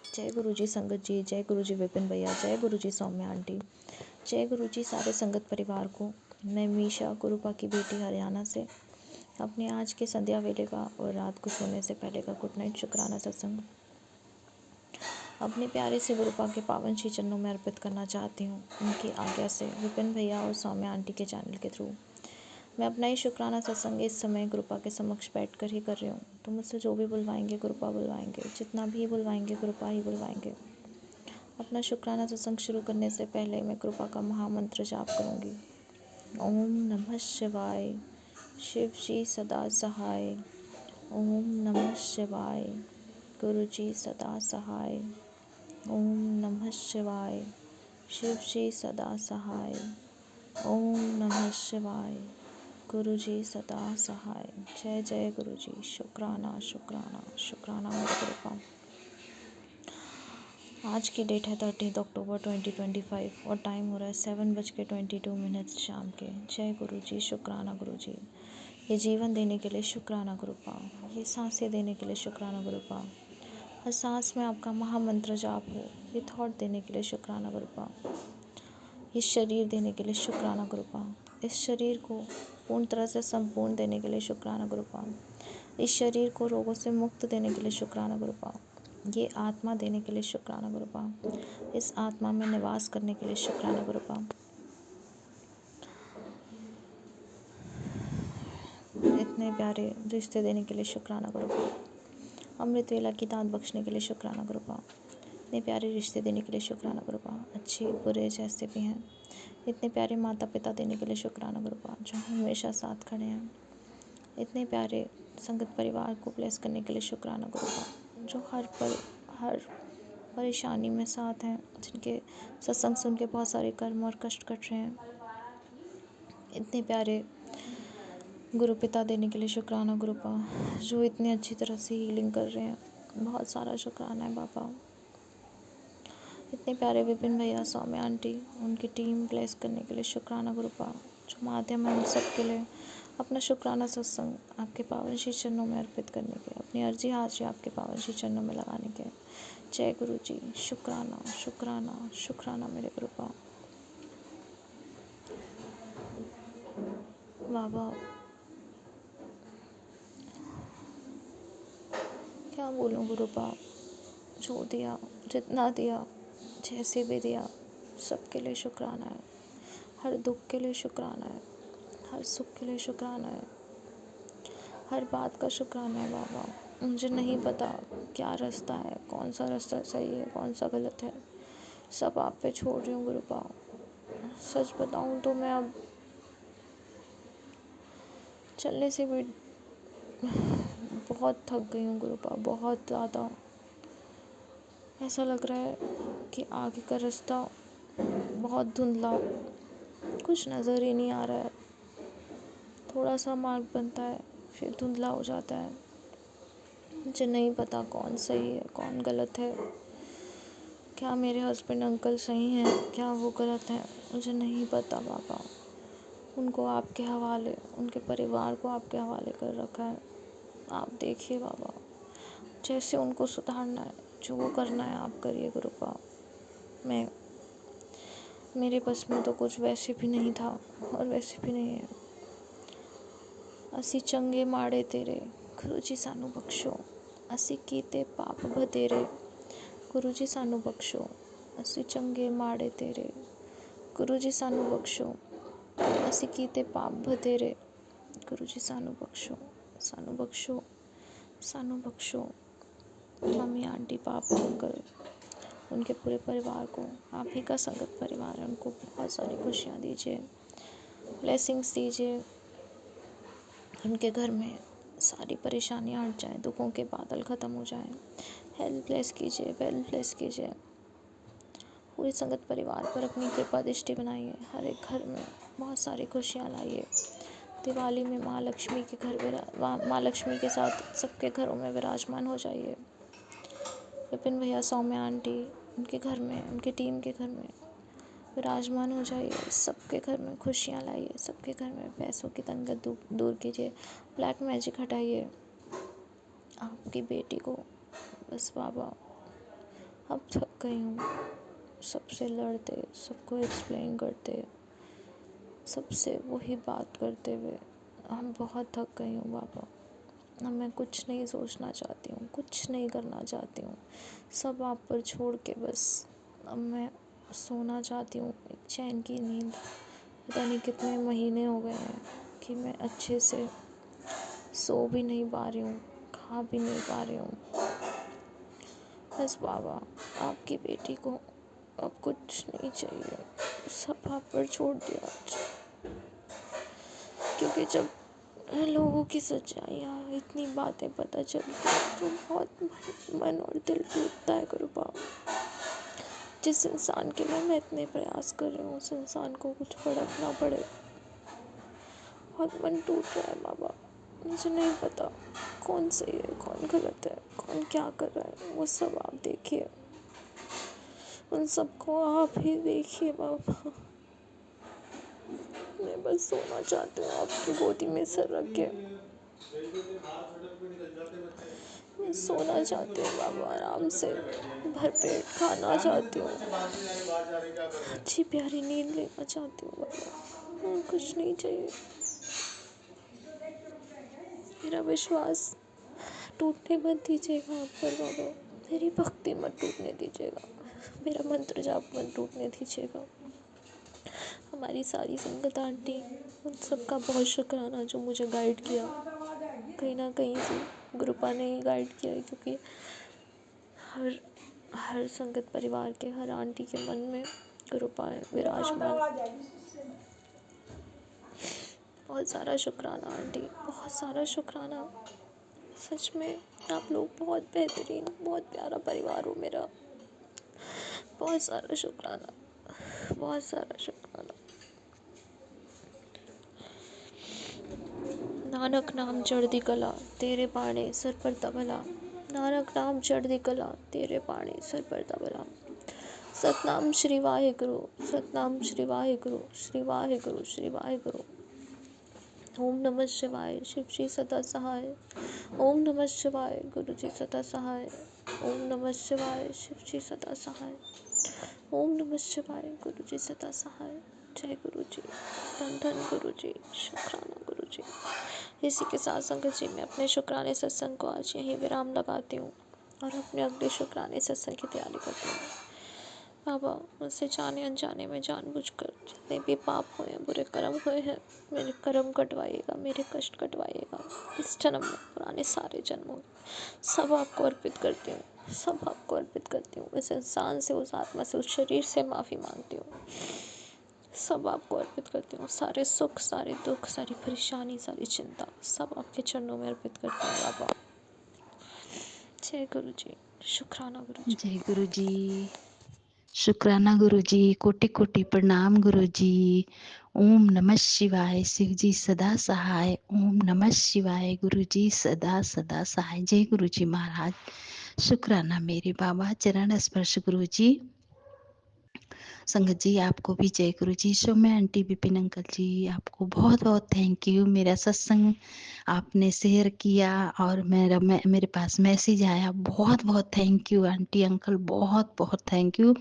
जय गुरु जी संगत जी, जय गुरु जी विपिन भैया, जय गुरु जी सौम्या आंटी, जय गुरु जी सारे संगत परिवार को। मैं मीशा गुरुपा की बेटी हरियाणा से अपने आज के संध्या वेले का और रात को सोने से पहले का गुड नाइट शुक्राना सत्संग अपने प्यारे से गुरुपा के पावन श्री चरणों में अर्पित करना चाहती हूँ। उनकी आज्ञा से विपिन भैया और सौम्या आंटी के चैनल के थ्रू मैं अपना ही शुक्राना सत्संग इस समय गुरुपा के समक्ष बैठ कर ही कर रही हूँ। तो मुझसे जो भी बुलवाएंगे गुरुपा बुलवाएंगे, जितना भी बुलवाएंगे गुरुपा ही बुलवाएंगे। अपना शुक्राना सत्संग शुरू करने से पहले मैं गुरुपा का महामंत्र जाप करूँगी। ओम नमः शिवाय, शिव जी सदा सहाय। ओम नमः शिवाय, गुरु जी सदा सहाय। ओम नमः शिवाय, शिव जी सदा सहाय। ओम नमः शिवाय, गुरु जी सदा सहाय। जय जय गुरु जी। शुक्राना शुक्राना शुक्राना मेरे गुरुपा। आज की डेट है 30 अक्टूबर 2025 और टाइम हो रहा है 7:22 शाम के। जय गुरु जी। शुक्राना गुरु जी। ये जीवन देने के लिए शुक्राना गुरुपा। ये सांसें देने के लिए शुक्राना गुरुपा। हर सांस में आपका महामंत्र जाप हो, ये थॉट देने के लिए शुक्राना गुरुपा। ये शरीर देने के लिए शुक्राना गुरुपा। इस शरीर को पूर्ण तरह से संपूर्ण देने के लिए शुक्राना गुरुपा। इस शरीर को रोगों से मुक्त देने के लिए शुक्राना गुरुपा। ये आत्मा देने के लिए शुक्राना गुरुपा। इस आत्मा में निवास करने के लिए शुक्राना गुरुपा। इतने प्यारे रिश्ते देने के लिए शुक्राना गुरुपा। अमृत वेला की दात बख्शने के लिए शुक्राना गुरुपा। इतने प्यारे रिश्ते देने के लिए शुक्राना गुरुपा। अच्छे बुरे जैसे भी हैं, इतने प्यारे माता पिता देने के लिए शुक्राना गुरुपा, जो हमेशा साथ खड़े हैं। इतने प्यारे संगत परिवार को ब्लेस करने के लिए शुक्राना गुरुपा, जो हर पल हर परेशानी में साथ हैं, जिनके सत्संग सुन के बहुत सारे कर्म और कष्ट कट रहे हैं। इतने प्यारे गुरु पिता देने के लिए शुक्राना गुरुपा, जो इतनी अच्छी तरह से हीलिंग कर रहे हैं। बहुत सारा शुक्राना है बाबा। इतने प्यारे विपिन भैया, सौम्या आंटी, उनकी टीम ब्लेस करने के लिए शुक्राना गुरुपा, जो माध्यम है उन सब के लिए अपना शुक्राना सत्संग आपके पावन श्री चरणों में अर्पित करने के, अपनी अर्जी हाजिर आपके पावन श्री चरणों में लगाने के। जय गुरु जी। शुक्राना शुक्राना शुक्राना मेरे गुरुपा। बाबा क्या बोलूँ गुरुपा, जो दिया, जितना दिया, जैसे भी दिया, सबके लिए शुक्राना है। हर दुख के लिए शुक्राना है, हर सुख के लिए शुक्राना है, हर बात का शुक्राना है बाबा। मुझे नहीं पता क्या रास्ता है, कौन सा रास्ता सही है, कौन सा गलत है। सब आप पे छोड़ रही हूँ गुरुपा। सच बताऊँ तो मैं अब चलने से भी बहुत थक गई हूँ गुरुपा, बहुत ज़्यादा। ऐसा लग रहा है कि आगे का रास्ता बहुत धुंधला, कुछ नज़र ही नहीं आ रहा है। थोड़ा सा मार्ग बनता है फिर धुंधला हो जाता है। मुझे नहीं पता कौन सही है कौन गलत है, क्या मेरे हस्बैंड अंकल सही हैं, क्या वो गलत हैं, मुझे नहीं पता बाबा। उनको आपके हवाले, उनके परिवार को आपके हवाले कर रखा है। आप देखिए बाबा, जैसे उनको सुधारना है, जो वो करना है आप करिए गुरुपा। मेरे बस में तो कुछ वैसे भी नहीं था और वैसे भी नहीं है। असी चंगे माड़े तेरे, गुरु जी सानू बख्शो। असी कीते पाप बतेरे, गुरु जी सानू बख्शो। असी चंगे माड़े तेरे, गुरु जी सानू बख्शो। असी कीते पाप बतेरे, गुरु जी सानू बख्शो। सानू बख्शो, सानू बख्शो। मम्मी आंटी पापा अंकल, उनके पूरे परिवार को, आप ही का संगत परिवार है, उनको बहुत सारी खुशियाँ दीजिए, ब्लेसिंग्स दीजिए। उनके घर में सारी परेशानियाँ हट जाएं, दुखों के बादल ख़त्म हो जाएं। हेल्थ ब्लेस कीजिए, वेल्थ ब्लेस कीजिए। पूरे संगत परिवार पर अपनी कृपा दृष्टि बनाइए। हर एक घर में बहुत सारी खुशियाँ लाइए। दिवाली में माँ लक्ष्मी के माँ लक्ष्मी के साथ सबके घरों में विराजमान हो जाइए। विपिन भैया, सौम्या आंटी, उनके घर में, उनके टीम के घर में विराजमान हो जाइए। सबके घर में खुशियाँ लाइए, सबके घर में पैसों की तंगत दूर कीजिए, ब्लैक मैजिक हटाइए। आपकी बेटी को बस बाबा अब थक गई हूँ सबसे लड़ते, सबको एक्सप्लेन करते, सबसे वही बात करते हुए। अब बहुत थक गई हूँ बाबा। अब मैं कुछ नहीं सोचना चाहती हूँ, कुछ नहीं करना चाहती हूँ, सब आप पर छोड़ के बस अब मैं सोना चाहती हूँ, एक चैन की नींद। पता नहीं कितने महीने हो गए हैं कि मैं अच्छे से सो भी नहीं पा रही हूँ, खा भी नहीं पा रही हूँ। बस बाबा, आपकी बेटी को अब कुछ नहीं चाहिए, सब आप पर छोड़ दिया। क्योंकि जब लोगों की सच्चाइयाँ, इतनी बातें पता चलती हैं तो बहुत मन और दिल टूटता है गुरुबा। जिस इंसान के लिए मैं इतने प्रयास कर रही हूँ, उस इंसान को कुछ फर्क ना पड़े, बहुत मन टूट रहा है बाबा। मुझे नहीं पता कौन सही है, कौन गलत है, कौन क्या कर रहा है, वो सब आप देखिए, उन सबको आप ही देखिए बाबा। मैं बस सोना चाहती हूँ आपकी गोदी में सर रख के। मैं सोना चाहती हूँ बाबा, आराम से भरपेट खाना चाहती हूँ, अच्छी प्यारी नींद लेना चाहती हूँ बाबा। और कुछ नहीं चाहिए। मेरा विश्वास टूटने मत दीजिएगा आप पर बाबा, मेरी भक्ति मत टूटने दीजिएगा, मेरा मंत्र जाप मत टूटने दीजिएगा। हमारी सारी संगत आंटी, उन सबका बहुत शुक्राना जो मुझे गाइड किया, कहीं ना कहीं से गुरुपा ने ही गाइड किया है। क्योंकि हर हर संगत परिवार के हर आंटी के मन में गुरुपा है विराजमान। बहुत सारा शुक्राना आंटी, बहुत सारा शुक्राना। सच में आप लोग बहुत बेहतरीन, बहुत प्यारा परिवार हो मेरा। बहुत सारा शुक्राना, बहुत सारा शुक्राना। नानक नाम चढ़दी कला, तेरे बाणे सर पर तबला। नानक नाम चढ़दी कला, तेरे बाणे सर पर तबला। सतनाम श्री वाहेगुरु, सतनाम श्री वाहेगुरु, श्री वाहेगुरु, श्री वाहेगुरु। ओम नमः शिवाय, शिव जी सदा सहाय। ओम नमः शिवाय, गुरु जी सदा सहाय। ओम नमः शिवाय, शिव जी सदा सहाय। ओम नमः शिवाय, गुरु जी सदा सहाय। जय गुरु जी, धन धन गुरु जी, शुक्राना गुरु जी। इसी के साथ संगत जी, मैं अपने शुक्राने सत्संग को आज यहीं विराम लगाती हूँ और अपने अगले शुक्राने सत्संग की तैयारी करती हूँ। बाबा, मुझसे जाने अनजाने में जानबूझकर जितने भी पाप हुए हैं, बुरे कर्म हुए हैं, मेरे कर्म कटवाइएगा, मेरे कष्ट कटवाइएगा। इस जन्म में, पुराने सारे जन्मों में, सब आपको अर्पित करती हूँ, सब आपको अर्पित करती हूँ। इस इंसान से, उस आत्मा से, उस शरीर से माफ़ी मांगती हूँ। सब आपको अर्पित करती हूँ। सारे सुख, सारे दुख, सारी परेशानी, सारी चिंता, सब आपके चरणों में अर्पित करती हूँ बाबा। जय गुरु जी, शुक्राना गुरु जी। जय गुरु जी, शुक्राना गुरु जी, कोटि कोटि प्रणाम गुरु जी। ओम नमः शिवाय, शिव जी सदा सहाय। ओम नमः शिवाय, गुरु जी सदा सदा सहाय। जय गुरु जी महाराज, शुक्राना मेरे बाबा, चरण स्पर्श गुरु जी। संगत जी, आपको भी जय गुरु जी। सौम्या आंटी, विपिन अंकल जी, आपको बहुत बहुत थैंक यू। मेरा सत्संग आपने शेयर किया और मेरे पास मैसेज आया, बहुत बहुत थैंक यू आंटी अंकल, बहुत बहुत थैंक यू।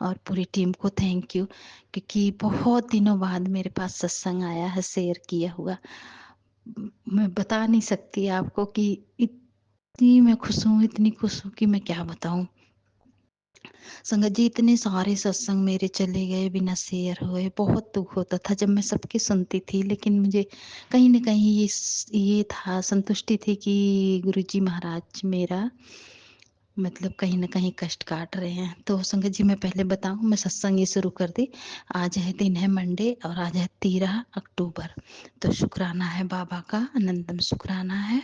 और पूरी टीम को थैंक यू, क्योंकि बहुत दिनों बाद मेरे पास सत्संग आया है शेयर किया हुआ। मैं बता नहीं सकती आपको कि इतनी मैं खुश हूँ, इतनी खुश हूँ कि मैं क्या बताऊँ। संगत जी, इतने सारे सत्संग मेरे चले गए बिना शेयर हुए, बहुत दुख होता था जब मैं सबकी सुनती थी। लेकिन मुझे कहीं न कहीं ये था, संतुष्टि थी कि गुरुजी महाराज मेरा मतलब कहीं न कहीं कष्ट काट रहे हैं। तो संगत जी, मैं पहले बताऊँ, मैं सत्संग ये शुरू कर दी। आज है दिन है मंडे और आज है 13 अक्टूबर। तो शुक्राना है बाबा का, अनंतम शुक्राना है।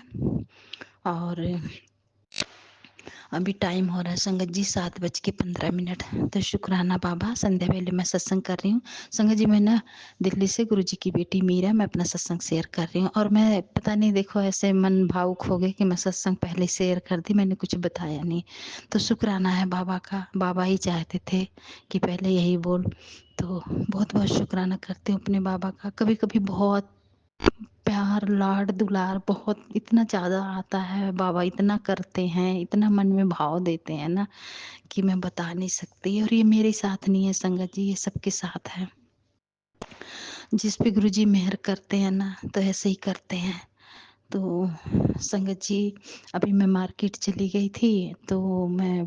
और अभी टाइम हो रहा है संगत जी 7:15। तो शुक्राना बाबा, संध्या वेले मैं सत्संग कर रही हूँ। संगत जी, मैं ना दिल्ली से गुरु जी की बेटी मीरा, मैं अपना सत्संग शेयर कर रही हूँ। और मैं पता नहीं, देखो ऐसे मन भावुक हो गए कि मैं सत्संग पहले शेयर कर दी, मैंने कुछ बताया नहीं। तो शुक्राना है बाबा का, बाबा ही चाहते थे कि पहले यही बोल। तो बहुत बहुत शुक्राना करती हूँ अपने बाबा का। कभी कभी बहुत प्यार, लाड, दुलार बहुत इतना ज़्यादा आता है, बाबा इतना करते हैं, इतना मन में भाव देते हैं ना कि मैं बता नहीं सकती। और ये मेरे साथ नहीं है संगत जी, ये सबके साथ है। जिस पे गुरुजी मेहर करते हैं ना, तो ऐसे ही करते हैं। तो संगत जी, अभी मैं मार्केट चली गई थी, तो मैं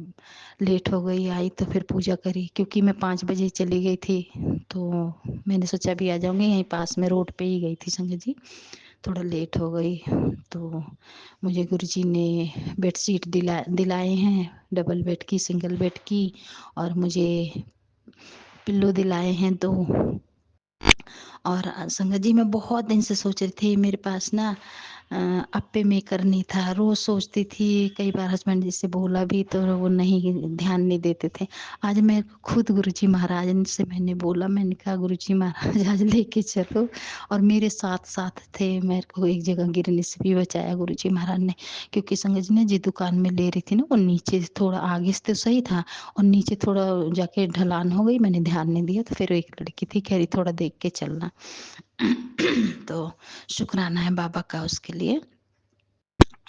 लेट हो गई, आई तो फिर पूजा करी, क्योंकि मैं 5 बजे चली गई थी, तो मैंने सोचा अभी आ जाऊँगी, यहीं पास में रोड पे ही गई थी संगत जी, थोड़ा लेट हो गई। तो मुझे गुरुजी ने बेडशीट दिलाए हैं, डबल बेड की, सिंगल बेड की, और मुझे पिल्लो दिलाए हैं 2। और संगत जी, मैं बहुत दिन से सोच रही थी, मेरे पास ना अप्पे मेकर नहीं था। रोज़ सोचती थी, कई बार हस्बैंड जी से बोला भी तो वो नहीं, ध्यान नहीं देते थे। आज मैं खुद गुरुजी महाराज से मैंने बोला, मैंने कहा गुरुजी महाराज आज लेके चलो, और मेरे साथ-साथ थे। मेरे को एक जगह गिरने से भी बचाया गुरुजी महाराज ने, क्योंकि संगत जी ने जिस दुकान में ले रही थी ना, वो नीचे थोड़ा, आगे से तो सही था और नीचे थोड़ा जाके ढलान हो गई, मैंने ध्यान नहीं दिया, तो फिर एक लड़की थी, कह रही थोड़ा देख के चलना। तो शुक्राना है बाबा का उसके लिए।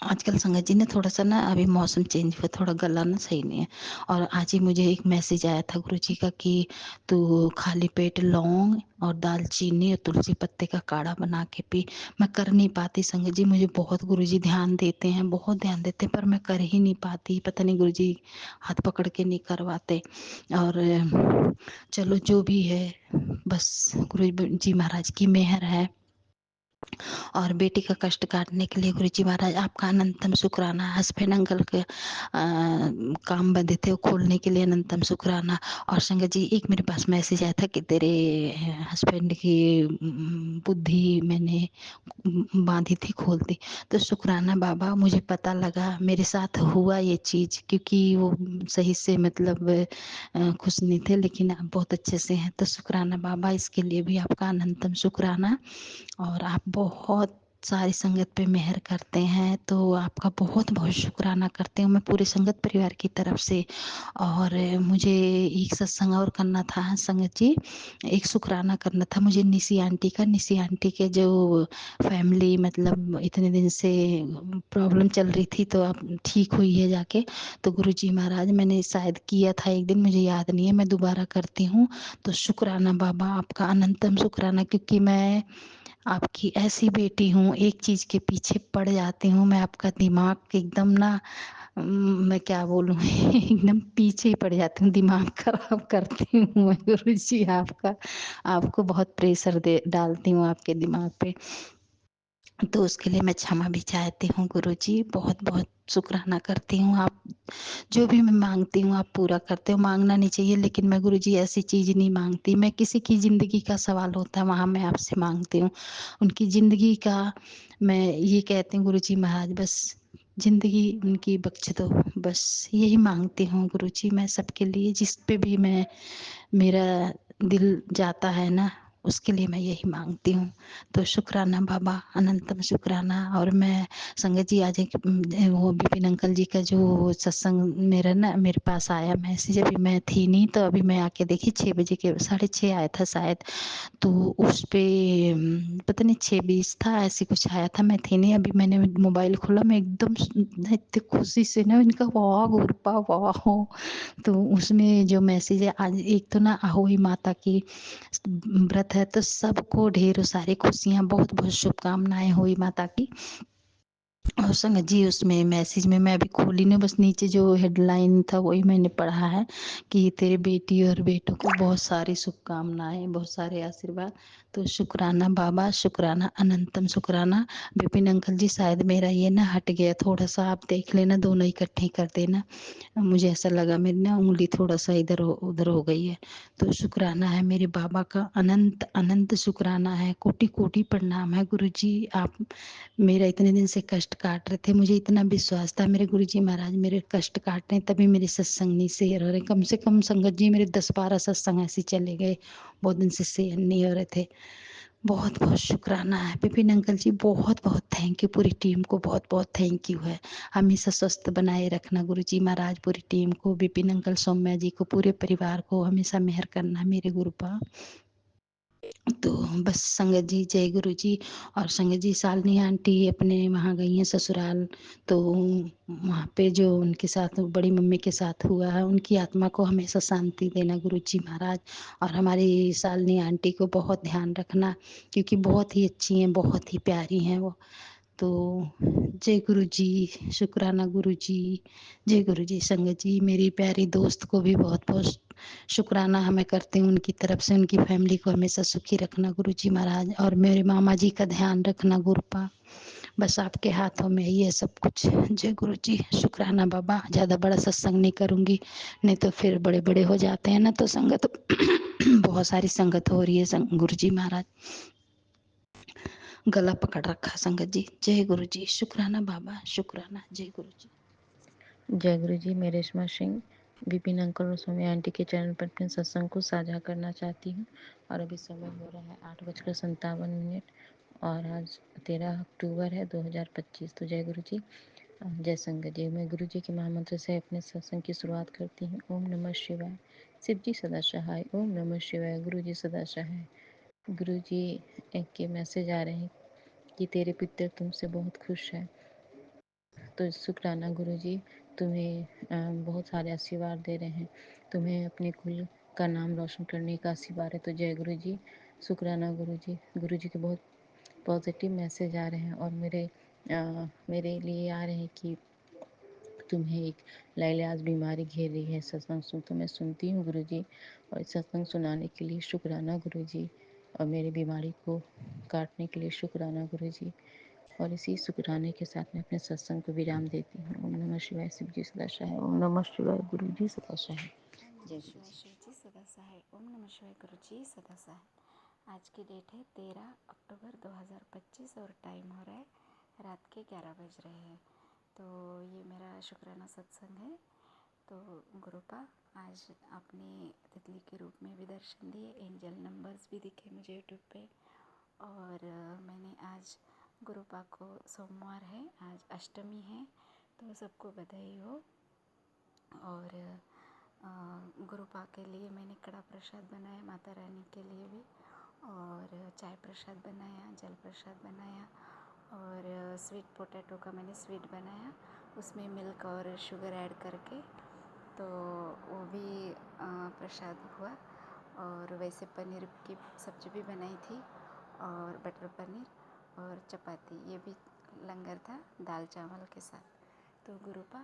आजकल संगत जी ने थोड़ा-सा ना, अभी मौसम चेंज हुआ, थोड़ा गला ना सही नहीं है, और आज ही मुझे एक मैसेज आया था गुरुजी का कि तू खाली पेट लौंग और दालचीनी और तुलसी पत्ते का काढ़ा बना के पी। मैं कर नहीं पाती संगत जी, मुझे बहुत गुरुजी ध्यान देते हैं, बहुत ध्यान देते हैं, पर मैं कर ही नहीं पाती। पता नहीं गुरुजी हाथ पकड़ के नहीं करवाते। और चलो जो भी है, बस गुरुजी महाराज की मेहर है। और बेटी का कष्ट काटने के लिए गुरुजी महाराज आपका अनंतम शुक्राना। हस्बैंड अंकल के काम बंधे थे, वो खोलने के लिए अनंतम शुक्राना। और संगत जी, एक मेरे पास मैसेज आया था कि तेरे हस्बैंड की बुद्धि मैंने बांधी थी, खोलती। तो शुक्राना बाबा, मुझे पता लगा, मेरे साथ हुआ ये चीज़, क्योंकि वो सही से मतलब खुश नहीं थे, लेकिन आप बहुत अच्छे से हैं। तो शुक्राना बाबा, इसके लिए भी आपका अनंतम शुक्राना। और आप बहुत सारी संगत पे मेहर करते हैं, तो आपका बहुत बहुत शुक्राना करती हूँ मैं पूरे संगत परिवार की तरफ से। और मुझे एक सत्संग और करना था संगत जी, एक शुक्राना करना था मुझे निशी आंटी का। निशी आंटी के जो फैमिली मतलब इतने दिन से प्रॉब्लम चल रही थी, तो अब ठीक हुई है जाके। तो गुरुजी महाराज, मैंने शायद किया था एक दिन, मुझे याद नहीं है, मैं दोबारा करती हूँ। तो शुक्राना बाबा, आपका अनंतम शुक्राना, क्योंकि मैं आपकी ऐसी बेटी हूँ, एक चीज़ के पीछे पड़ जाती हूँ मैं, आपका दिमाग एकदम ना, मैं क्या बोलूँ एकदम पीछे ही पड़ जाती हूँ, दिमाग खराब करती हूँ मैं गुरुजी आपका। आपको बहुत प्रेशर दे डालती हूँ आपके दिमाग पे, तो उसके लिए मैं क्षमा भी चाहती हूँ गुरुजी। बहुत-बहुत शुक्राना करती हूँ। आप जो भी मैं माँगती हूँ आप पूरा करते हो। माँगना नहीं चाहिए, लेकिन मैं गुरुजी ऐसी चीज़ नहीं माँगती। मैं किसी की ज़िंदगी का सवाल होता है, वहाँ मैं आपसे माँगती हूँ। उनकी ज़िंदगी का मैं ये कहती हूँ गुरुजी महाराज, बस ज़िंदगी उनकी बख्श दो, बस यही माँगती हूँ गुरुजी मैं सबके लिए। जिस पे भी मैं मेरा दिल जाता है ना, उसके लिए मैं यही माँगती हूँ। तो शुक्राना बाबा, अनंतम शुक्राना। और मैं संगत जी, आज एक वो विपिन अंकल जी का जो सत्संग मेरा ना मेरे पास आया मैसेज, अभी मैं थी नहीं, तो अभी मैं आके देखी 6 बजे के 6:30 आया था शायद। तो उस पे पता नहीं 6:20 था, ऐसे कुछ आया था, मैं थी नहीं। अभी मैंने मोबाइल खोला, मैं एकदम इतनी खुशी से ना इनका वाह गुरपा वाह। तो उसमें जो मैसेज है, आज एक तो ना अहोई माता की व्रत है, तो सबको ढेरों सारी खुशियाँ, बहुत बहुत शुभकामनाएं होई माता की। और संगत जी, उसमें मैसेज में मैं अभी खोली नहीं, बस नीचे जो हेडलाइन था वही मैंने पढ़ा है कि तेरे बेटी और बेटों को बहुत सारी शुभकामनाएं, बहुत सारे आशीर्वाद। तो शुक्राना बाबा, शुक्राना, अनंतम शुक्राना। विपिन अंकल जी, शायद मेरा ये ना हट गया थोड़ा सा, आप देख लेना, दोनों इकट्ठे कर देना। मुझे ऐसा लगा मेरी ना उंगली थोड़ा सा इधर उधर हो गई है। तो शुक्राना है मेरे बाबा का, अनंत अनंत शुक्राना है, कोटि कोटि प्रणाम है गुरुजी। आप मेरा इतने दिन से कष्ट काट रहे थे, मुझे इतना विश्वास था मेरे गुरुजी महाराज मेरे कष्ट काट रहे हैं, तभी मेरे सत्संग नहीं शेयर हो रहे। कम से कम संगत जी मेरे 10-12 सत्संग ऐसे चले गए, बहुत दिन से शेयर नहीं हो रहे थे। बहुत बहुत शुक्राना है विपिन अंकल जी, बहुत बहुत थैंक यू। पूरी टीम को बहुत बहुत थैंक यू है। हमेशा स्वस्थ बनाए रखना गुरुजी महाराज, पूरी टीम को, विपिन अंकल, सौम्या जी को, पूरे परिवार को हमेशा मेहर करना मेरे गुरुपा। तो बस संगत जी जय गुरु जी। और संगत जी शालिनी आंटी अपने वहाँ गई हैं ससुराल, तो वहाँ पे जो उनके साथ बड़ी मम्मी के साथ हुआ है, उनकी आत्मा को हमेशा शांति देना गुरु जी महाराज। और हमारी शालिनी आंटी को बहुत ध्यान रखना, क्योंकि बहुत ही अच्छी हैं, बहुत ही प्यारी हैं वो। तो जय गुरु जी, शुक्राना गुरु जी, जय गुरु जी। संगत जी मेरी प्यारी दोस्त को भी बहुत बहुत शुक्राना हमें करते हैं, उनकी तरफ से उनकी फैमिली को हमेशा सुखी रखना गुरु जी महाराज। और मेरे मामा जी का ध्यान रखना गुरुपा, बस आपके हाथों में ही है सब कुछ। जय गुरु जी, शुक्राना बाबा। ज़्यादा बड़ा सत्संग नहीं करूँगी, नहीं तो फिर बड़े बड़े हो जाते हैं ना, तो संगत बहुत सारी संगत हो रही है गुरु जी महाराज। गला पकड़ रखा संगत जी। जय गुरु जी, शुक्राना बाबा, शुक्राना। जय गुरु जी। जय गुरु जी। मैं रेशमा सिंह विपिन अंकल और स्वामी आंटी के चैनल पर अपने सत्संग को साझा करना चाहती हूँ। और अभी समय हो रहा है 8:57 और आज 13 अक्टूबर है 2025। तो जय गुरु जी, जय संगत जी। मैं गुरु जी के महामंत्र से अपने सत्संग की शुरुआत करती हूँ। ओम नमः शिवाय। शिव जी सदा सहाय। ओम नमः शिवाय। गुरु जी सदा सहाय। गुरु जी के मैसेज आ रहे हैं कि तेरे पितर तुमसे बहुत खुश है। तो शुक्राना गुरु जी, तुम्हें बहुत सारे आशीर्वाद दे रहे हैं, तुम्हें अपने कुल का नाम रोशन करने का आशीर्वाद है। तो जय गुरु जी, शुक्राना गुरु जी। गुरु जी के बहुत पॉजिटिव मैसेज आ रहे हैं और मेरे लिए आ रहे हैं कि तुम्हें एक लाइलाज बीमारी घेर रही है। सत्संग सुन तो मैं सुनती हूँ गुरु जी, और सत्संग सुनाने के लिए शुक्राना गुरु जी, और मेरी बीमारी को काटने के लिए शुक्राना गुरु जी। और इसी शुक्राने के साथ मैं अपने सत्संग को विराम देती हूँ। ओम नमः शिवाय। शिव जी सदा सहाय। ओम नमः शिवाय। गुरु जी सदा सहाय। ओम जय नमः गुरु शिवाय। जी। शिव जी सदा सहाय। ओम नमः शिवाय। गुरु जी सदा सहाय। आज की डेट है 13 अक्टूबर 2025 और टाइम हो रहा है रात के 11 बज रहे हैं। तो ये मेरा शुक्राना सत्संग है। तो गुरुपा, आज आपने तितली के रूप में भी दर्शन दिए, एंजल नंबर्स भी दिखे मुझे यूट्यूब पे। और मैंने आज गुरुपा को, सोमवार है आज, अष्टमी है, तो सबको बधाई हो। और गुरुपा के लिए मैंने कड़ा प्रसाद बनाया, माता रानी के लिए भी, और चाय प्रसाद बनाया, जल प्रसाद बनाया, और स्वीट पोटैटो का मैंने स्वीट बनाया, उसमें मिल्क और शुगर ऐड करके, तो वो भी प्रसाद हुआ। और वैसे पनीर की सब्ज़ी भी बनाई थी, और बटर पनीर और चपाती, ये भी लंगर था दाल चावल के साथ। तो गुरुपा,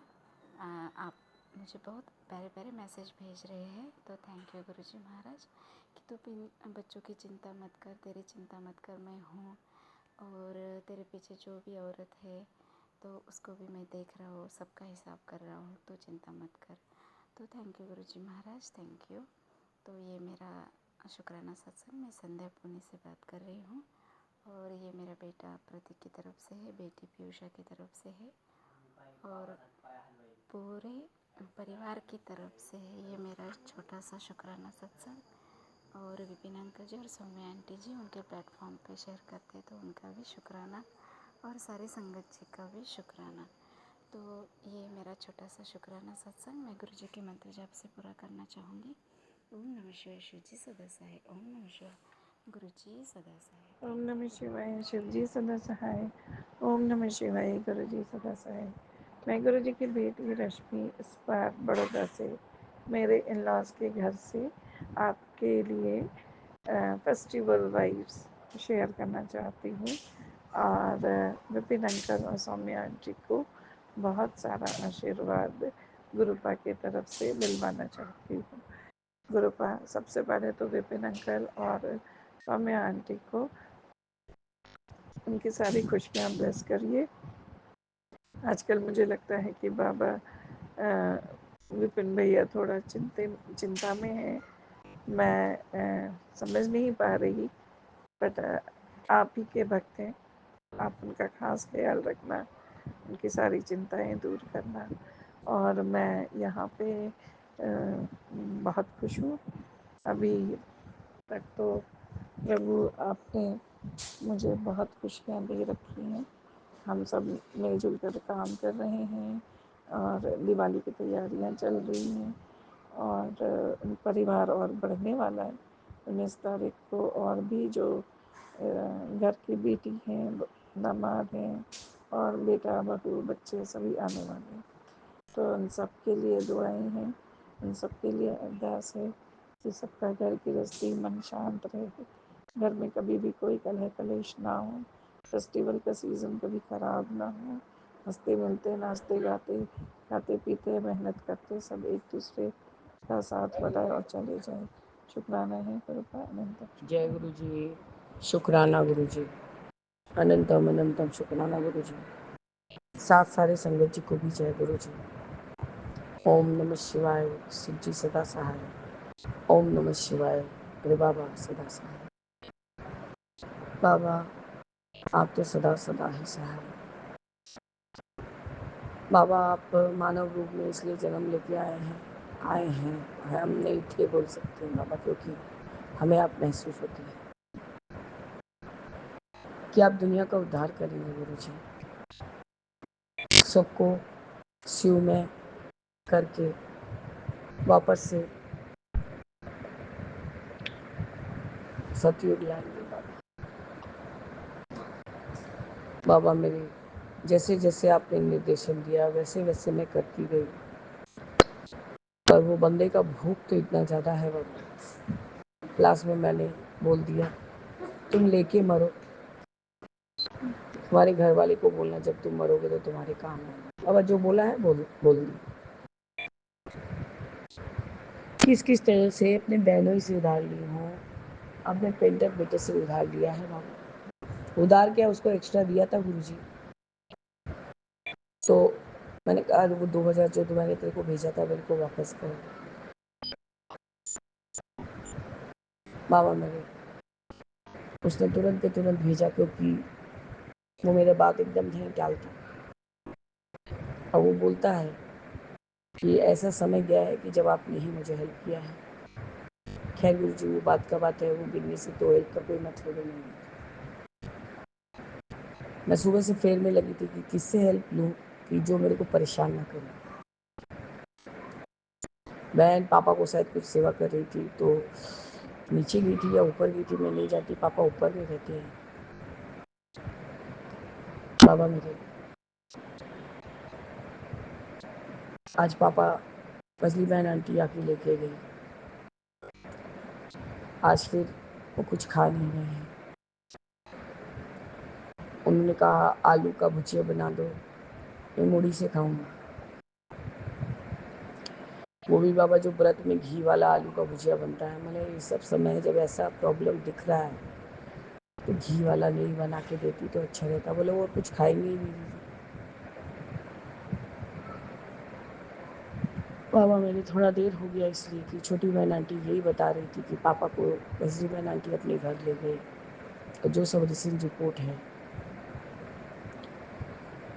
आप मुझे बहुत प्यारे प्यारे मैसेज भेज रहे हैं, तो थैंक यू गुरुजी महाराज कि तू इन बच्चों की चिंता मत कर, तेरी चिंता मत कर, मैं हूँ। और तेरे पीछे जो भी औरत है तो उसको भी मैं देख रहा हूँ, सबका हिसाब कर रहा हूँ, तो चिंता मत कर। तो thank you Guruji Maharaj, thank you. तो ये मेरा शुक्राना सत्संग, मैं संध्या पुणे से बात कर रही हूँ। और ये मेरा बेटा प्रतीक की तरफ से है, बेटी पीयूषा की तरफ से है, और पूरे परिवार की तरफ से है ये मेरा छोटा सा शुक्राना सत्संग। और विपिन अंकल जी और सौम्या आंटी जी उनके प्लेटफॉर्म पे शेयर करते, तो उनका भी शुक्राना, और सारी संगत जी का भी शुक्राना। तो ये मेरा छोटा सा शुक्राना सत्संग मैं गुरु जी के मंत्र जाप से पूरा करना चाहूँगी। ओम नमः शिवाय। शिव जी सदा सहाय। ओम नमः शिवाय। गुरु जी सदा सहाय। ओम नमः शिवाय। शिव जी सदा सहाय। ओम नमः शिवाय। गुरु जी सदा सहाय। मैं गुरु जी की बेटी रश्मि स्पार्क बड़ौदा से मेरे इन लॉज के घर से आपके लिए फेस्टिवल वाइब्स शेयर करना चाहती हूँ। और विपिन अंकल और सौम्या आंटी को बहुत सारा आशीर्वाद गुरुपा की तरफ से दिलवाना चाहती हूँ। गुरुपा, सबसे पहले तो विपिन अंकल और सौम्या आंटी को उनकी सारी खुशियाँ ब्लेस करिए। आजकल मुझे लगता है कि बाबा विपिन भैया थोड़ा चिंता में है। मैं समझ नहीं पा रही, बट आप ही के भक्त हैं, आप उनका खास ख्याल रखना, उनकी सारी चिंताएं दूर करना। और मैं यहाँ पे बहुत खुश हूँ। अभी तक तो प्रभु आपने मुझे बहुत खुशियाँ दे रखी हैं। हम सब मिलजुल कर काम कर रहे हैं और दिवाली की तैयारियां चल रही हैं, और परिवार और बढ़ने वाला है। 19 तारीख को और भी जो घर की बेटी हैं, दामाद हैं और बेटा बहू बच्चे सभी आने वाले हैं। तो उन सब के लिए दुआएं हैं, उन सब के लिए अरदास है कि सबका घर गृहस्थी मन शांत रहे, घर में कभी भी कोई कलह कलेश ना हो, फेस्टिवल का सीज़न कभी ख़राब ना हो, हंसते मिलते नाचते गाते खाते पीते मेहनत करते सब एक दूसरे का साथ बढ़ाए और चले जाए। शुक्राना है कृपा अनंत। जय गुरु जी। शुक्राना गुरु जी। अनंतम अनंतम शुक्राना गुरु जी। साथ सारे संगत जी को भी जय गुरु जी। ओम नमः शिवाय। शिव जी सदा सहाय। ओम नमः शिवाय। अरे बाबा सदा सहाय। बाबा आप तो सदा सदा ही सहाय। बाबा आप मानव रूप में इसलिए जन्म लेके आए हैं हम नहीं थे बोल सकते हैं बाबा, क्योंकि हमें आप महसूस होते हैं कि आप दुनिया का उद्धार करेंगे गुरु जी। सबको शिव में करके वापस से सतयुग लाएंगे बाबा। बाबा मेरे जैसे जैसे आपने निर्देशन दिया वैसे वैसे मैं करती गई, पर वो बंदे का भूख तो इतना ज़्यादा है बाबा। क्लास में मैंने बोल दिया तुम लेके मरो, तुम्हारे घर वाले को बोलना जब तुम मरोगे तो तुम्हारे काम है। बाबा जो बोला है बोल दिया। किस किस तरह से अपने बहनों से उधार ली हूँ, अपने पेंटर बेटे से उधार लिया है बाबा। उधार क्या उसको एक्स्ट्रा दिया था गुरुजी, तो मैंने कहा वो 2000 जो तुम्हारे तेरे को भेजा था मेरे को वापस कर बाबा। मेरे उसने तुरंत के तुरंत भेजा, क्योंकि वो मेरे बात एकदम नहीं टालता। और वो बोलता है कि ऐसा समय गया है कि जब आपने ही मुझे हेल्प किया है। खैर गुरु जी वो बात का बात है, वो गिनने से तो हेल्प का कोई मतलब नहीं है। मैं सुबह से फेर में लगी थी कि किससे हेल्प लूँ कि जो मेरे को परेशान ना करे। बहन पापा को शायद कुछ सेवा कर रही थी, तो नीचे गई थी या ऊपर गई थी मैं नहीं जानती। पापा ऊपर में रहते हैं। बाबा मेरे आज पापा फजली बहन आंटी आके लेके गई। आज फिर वो कुछ खा नहीं रहे हैं। उन्होंने कहा आलू का भुजिया बना दो, मैं मूढ़ी से खाऊंगा। वो भी बाबा जो व्रत में घी वाला आलू का भुजिया बनता है। मैंने ये सब समय जब ऐसा प्रॉब्लम दिख रहा है तो घी वाला नहीं बना के देती तो अच्छा रहता। बोले वो कुछ खाएंगे ही नहीं। बाबा मेरे थोड़ा देर हो गया इसलिए कि छोटी बहन आंटी यही बता रही थी कि पापा को बजरी बहन आंटी अपने घर ले गई और जो सब रिसिंग रिपोर्ट है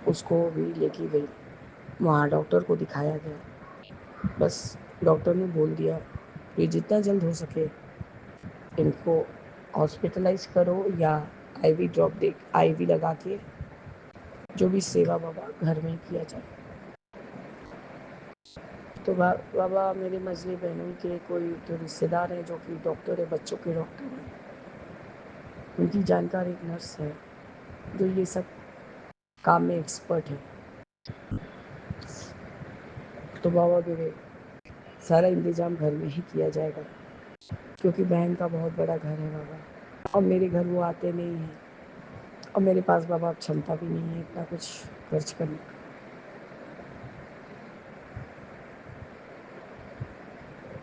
उसको भी लेके गई। वहाँ डॉक्टर को दिखाया गया। बस डॉक्टर ने बोल दिया कि जितना जल्द हो सके इनको हॉस्पिटलाइज करो या आईवी ड्रॉप दे आईवी लगा के जो भी सेवा बाबा घर में ही किया जाए। तो बाबा मेरे मजली बहनों के कोई तो रिश्तेदार हैं जो कि डॉक्टर है, बच्चों के डॉक्टर हैं। उनकी जानकार एक नर्स है जो ये सब काम में एक्सपर्ट है। तो बाबा मेरे सारा इंतज़ाम घर में ही किया जाएगा, क्योंकि बहन का बहुत बड़ा घर है बाबा। और मेरे घर वो आते नहीं हैं और मेरे पास बाबा अब क्षमता भी नहीं है इतना कुछ खर्च करने का।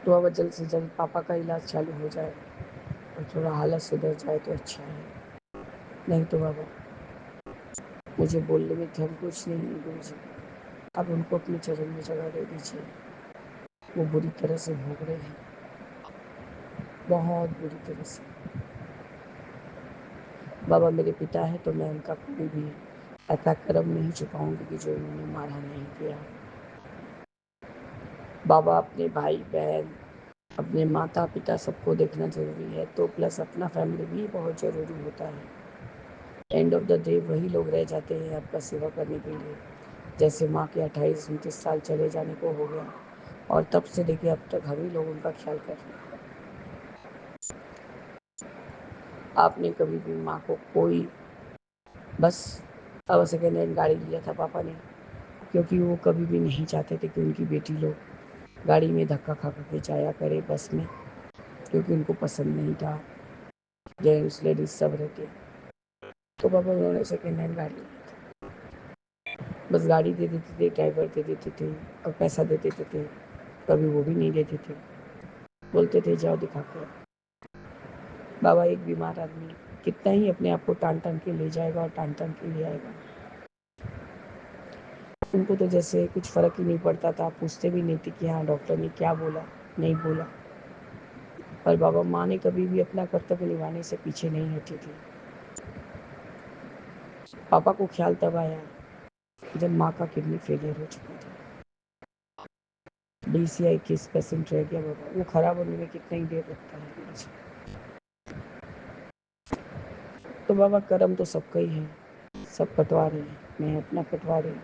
तो बाबा जल्द से जल्द पापा का इलाज चालू हो जाए और थोड़ा हालत सुधर जाए तो अच्छा है। नहीं तो बाबा मुझे बोलने में धर्म कुछ नहीं है गुरु जी। अब उनको अपने चरण में जगह दे दीजिए। वो बुरी तरह से भोग रहे हैं, बहुत बुरी तरह से। बाबा मेरे पिता है तो मैं उनका कोई भी ऐसा कर्म नहीं चुकाऊंगी कि जो उन्होंने मारा नहीं किया। बाबा अपने भाई बहन अपने माता पिता सबको देखना ज़रूरी है, तो प्लस अपना फैमिली भी बहुत ज़रूरी होता है। एंड ऑफ द डे वही लोग रह जाते हैं आपका सेवा करने के लिए। जैसे माँ के 28-29 साल चले जाने को हो गया और तब से लेके अब तक हम ही लोग उनका ख्याल कर रहे हैं। आपने कभी भी माँ को कोई बस अब सेकेंड हैंड गाड़ी लिया था पापा ने, क्योंकि वो कभी भी नहीं चाहते थे कि उनकी बेटी लोग गाड़ी में धक्का खा खा के जाया करे बस में, क्योंकि उनको पसंद नहीं था, जेंट्स लेडीज सब रहते। तो पापा उन्होंने सेकेंड हैंड गाड़ी ली, बस गाड़ी दे देते थे, ड्राइवर दे देते थे और पैसा दे देते थे, कभी वो भी नहीं देते थे, बोलते थे जाओ दिखा के। बाबा एक बीमार आदमी कितना ही अपने आप को टान टान के ले जाएगा और टान टान के ले आएगा, उनको तो जैसे कुछ फर्क ही नहीं पड़ता था, पूछते भी नहीं थे कि हाँ डॉक्टर ने क्या बोला नहीं बोला। पर बाबा माँ ने कभी भी अपना कर्तव्य निभाने से पीछे नहीं हटी थी। पापा को ख्याल तब आया जब माँ का किडनी फेलियर हो चुका था, DCI 21% रह गया बाबा, वो खराब होने में कितना ही देर लगता है। तो बाबा कर्म तो सबका ही है, सब कटवा रहे हैं, मैं अपना कटवा रही हूँ,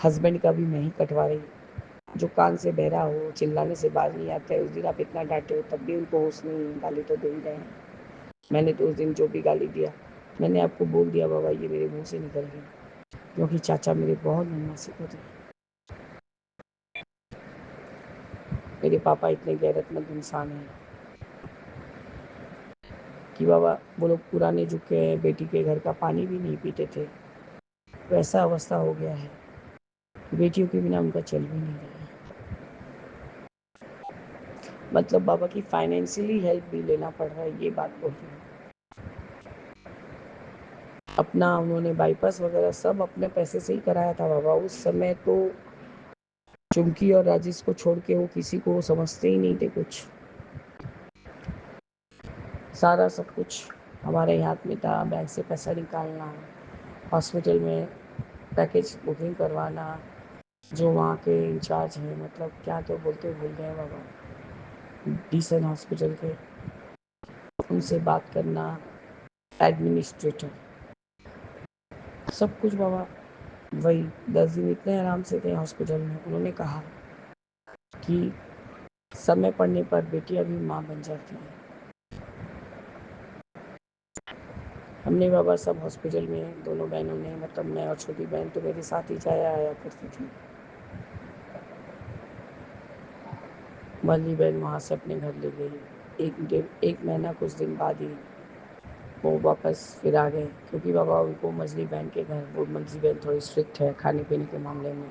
हस्बैंड का भी मैं ही कटवा रही हूँ। जो कान से बहरा हो, चिल्लाने से बाज नहीं आता है, उस दिन आप इतना डांटे हो तब भी उनको होश नहीं, गाली तो दे ही रहे हैं। मैंने तो उस दिन जो भी गाली दिया, मैंने आपको बोल दिया बाबा ये मेरे मुंह से निकल गया, क्योंकि चाचा मेरे बहुत नन्नासिक होते हैं। मेरे पापा इतने गैरतमंद इंसान हैं कि बाबा वो लोग पुराने जुग के बेटी के घर का पानी भी नहीं पीते थे, वैसा अवस्था हो गया है, बेटियों के बिना उनका चल भी नहीं रहा है। मतलब बाबा की फाइनेंशियली हेल्प भी लेना पड़ रहा है, ये बात बोल रही हूँ। अपना उन्होंने बाईपास वगैरह सब अपने पैसे से ही कराया था बाबा। उस समय तो चुमकी और राजेश को छोड़ के वो किसी को समझते ही नहीं थे कुछ, सारा सब कुछ हमारे हाथ में था। बैंक से पैसा निकालना, हॉस्पिटल में पैकेज बुकिंग करवाना, जो वहाँ के इंचार्ज हैं, मतलब क्या तो बोलते भूल गए बाबा, डीसन हॉस्पिटल के, उनसे बात करना, एडमिनिस्ट्रेटर, सब कुछ बाबा। वही 10 दिन इतने आराम से थे हॉस्पिटल में। उन्होंने कहा कि समय पड़ने पर बेटियां भी माँ बन जाती हैं। हमने बाबा सब हॉस्पिटल में दोनों बहनों ने, मतलब मैं और छोटी बहन तो मेरे साथ ही जाया आया करती थी। मल्ली बहन वहाँ से अपने घर ले गई। एक महीना कुछ दिन बाद ही वो वापस फिर आ गए, क्योंकि बाबा उनको मछली बहन के घर, वो मछली बहन थोड़ी स्ट्रिक्ट है खाने पीने के मामले में।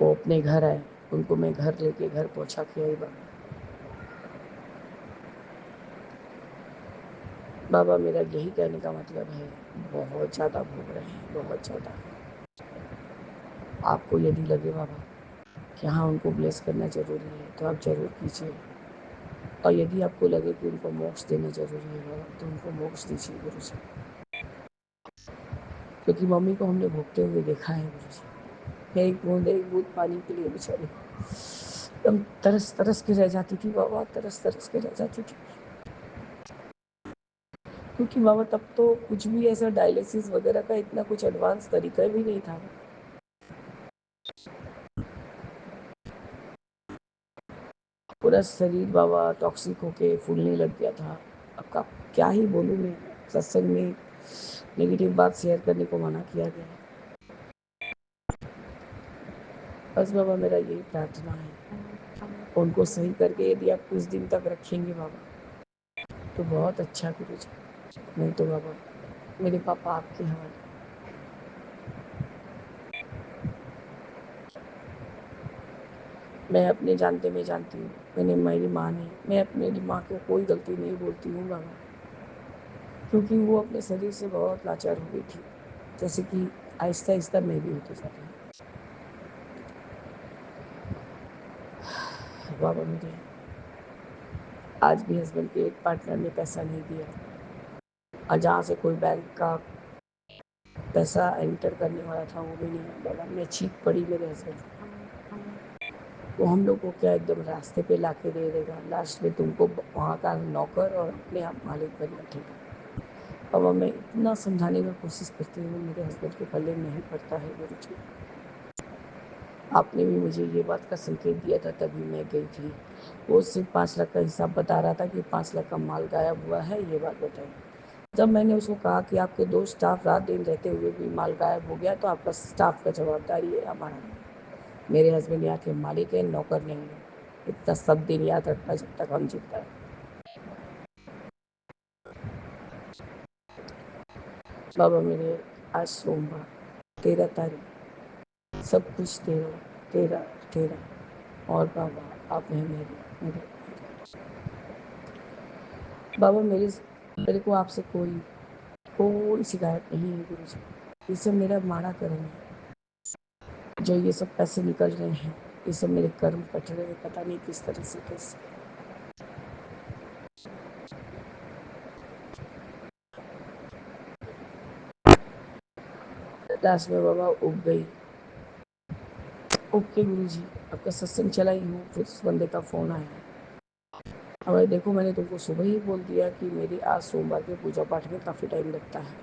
वो अपने घर आए, उनको मैं घर लेके घर पहुँचा के आई बाबा। बाबा मेरा यही कहने का मतलब है, बहुत ज़्यादा भोग रहे हैं, बहुत ज़्यादा। आपको यदि लगे बाबा कि हाँ उनको ब्लेस करना ज़रूरी है तो आप ज़रूर कीजिए, और यदि आपको लगे कि उनको मोक्ष देना ज़रूरी है बाबा तो उनको मोक्ष दीजिए गुरु जी, क्योंकि मम्मी को हमने भोगते हुए देखा है गुरु जी। एक बूंद पानी के लिए बेचारी एकदम तरस तरस के रह जाती थी बाबा, तरस तरस के रह जाती थी। क्योंकि बाबा तब तो कुछ भी ऐसा डायलिसिस वगैरह का इतना कुछ एडवांस तरीका भी नहीं था। पूरा शरीर बाबा टॉक्सिक होके फूलने लग गया था। अब का क्या ही बोलूँ मैं, सत्संग में नेगेटिव बात शेयर करने को मना किया गया। बस बाबा मेरा यही प्रार्थना है, उनको सही करके यदि आप कुछ दिन तक रखेंगे बाबा तो बहुत अच्छा गुरु जी, नहीं तो बाबा मेरे पापा आपके हवाले। मैं अपने जानते में जानती हूँ, मैंने मेरी माँ ने, मैं अपनी माँ को कोई गलती नहीं बोलती हूँ बाबा, क्योंकि वो अपने शरीर से बहुत लाचार हो गई थी, जैसे कि आहिस्ता आहिस्ता मैं भी होती जाती हूँ। बाबा मेरे आज भी हस्बैंड के एक पार्टनर ने पैसा नहीं दिया, और जहाँ से कोई बैंक का पैसा एंटर करने वाला था वो भी नहीं। बाबा मैं चीख पड़ी मेरे हस्बैंड, वो हम लोग को क्या एकदम रास्ते पे ला के दे देगा, लास्ट में तुमको वहाँ का नौकर और अपने आप मालिक बन बैठेगा। बाबा मैं इतना समझाने का कोशिश करती हूँ, मेरे हस्बैंड के पल्ले नहीं पड़ता है गुरु जी। आपने भी मुझे ये बात का संकेत दिया था, तभी मैं गई थी। वो सिर्फ 5 लाख का हिसाब बता रहा था कि 5 लाख का माल गायब हुआ है, ये बात बताई। जब मैंने उसको कहा कि आपके 2 स्टाफ रात दिन रहते हुए भी माल गायब हो गया, तो आपका स्टाफ का जवाबदारी है, हमारा नहीं। मेरे हस्बैंड यहाँ के मालिक है, नौकर नहीं है। इतना सब दिन याद रखना जब तक हम जिंदा है। बाबा मेरे, आज सोमवार 13 तारीख, सब कुछ तेरा तेरा तेरा। और बाबा आप हैं मेरे बाबा, मेरे को आपसे कोई शिकायत नहीं है गुरु जी। ये सब मेरा माड़ा कर्म है, जो ये सब पैसे निकल रहे हैं, ये सब मेरे कर्म कट रहे हैं, पता नहीं किस तरह से कैसे। लास्ट में बाबा उग गई। ओके गुरु जी, आपका सत्संग चला ही हूँ, फिर उस बंदे का फ़ोन आया। अब देखो, मैंने तुमको सुबह ही बोल दिया कि मेरी आज सोमवार के पूजा पाठ में काफ़ी टाइम लगता है,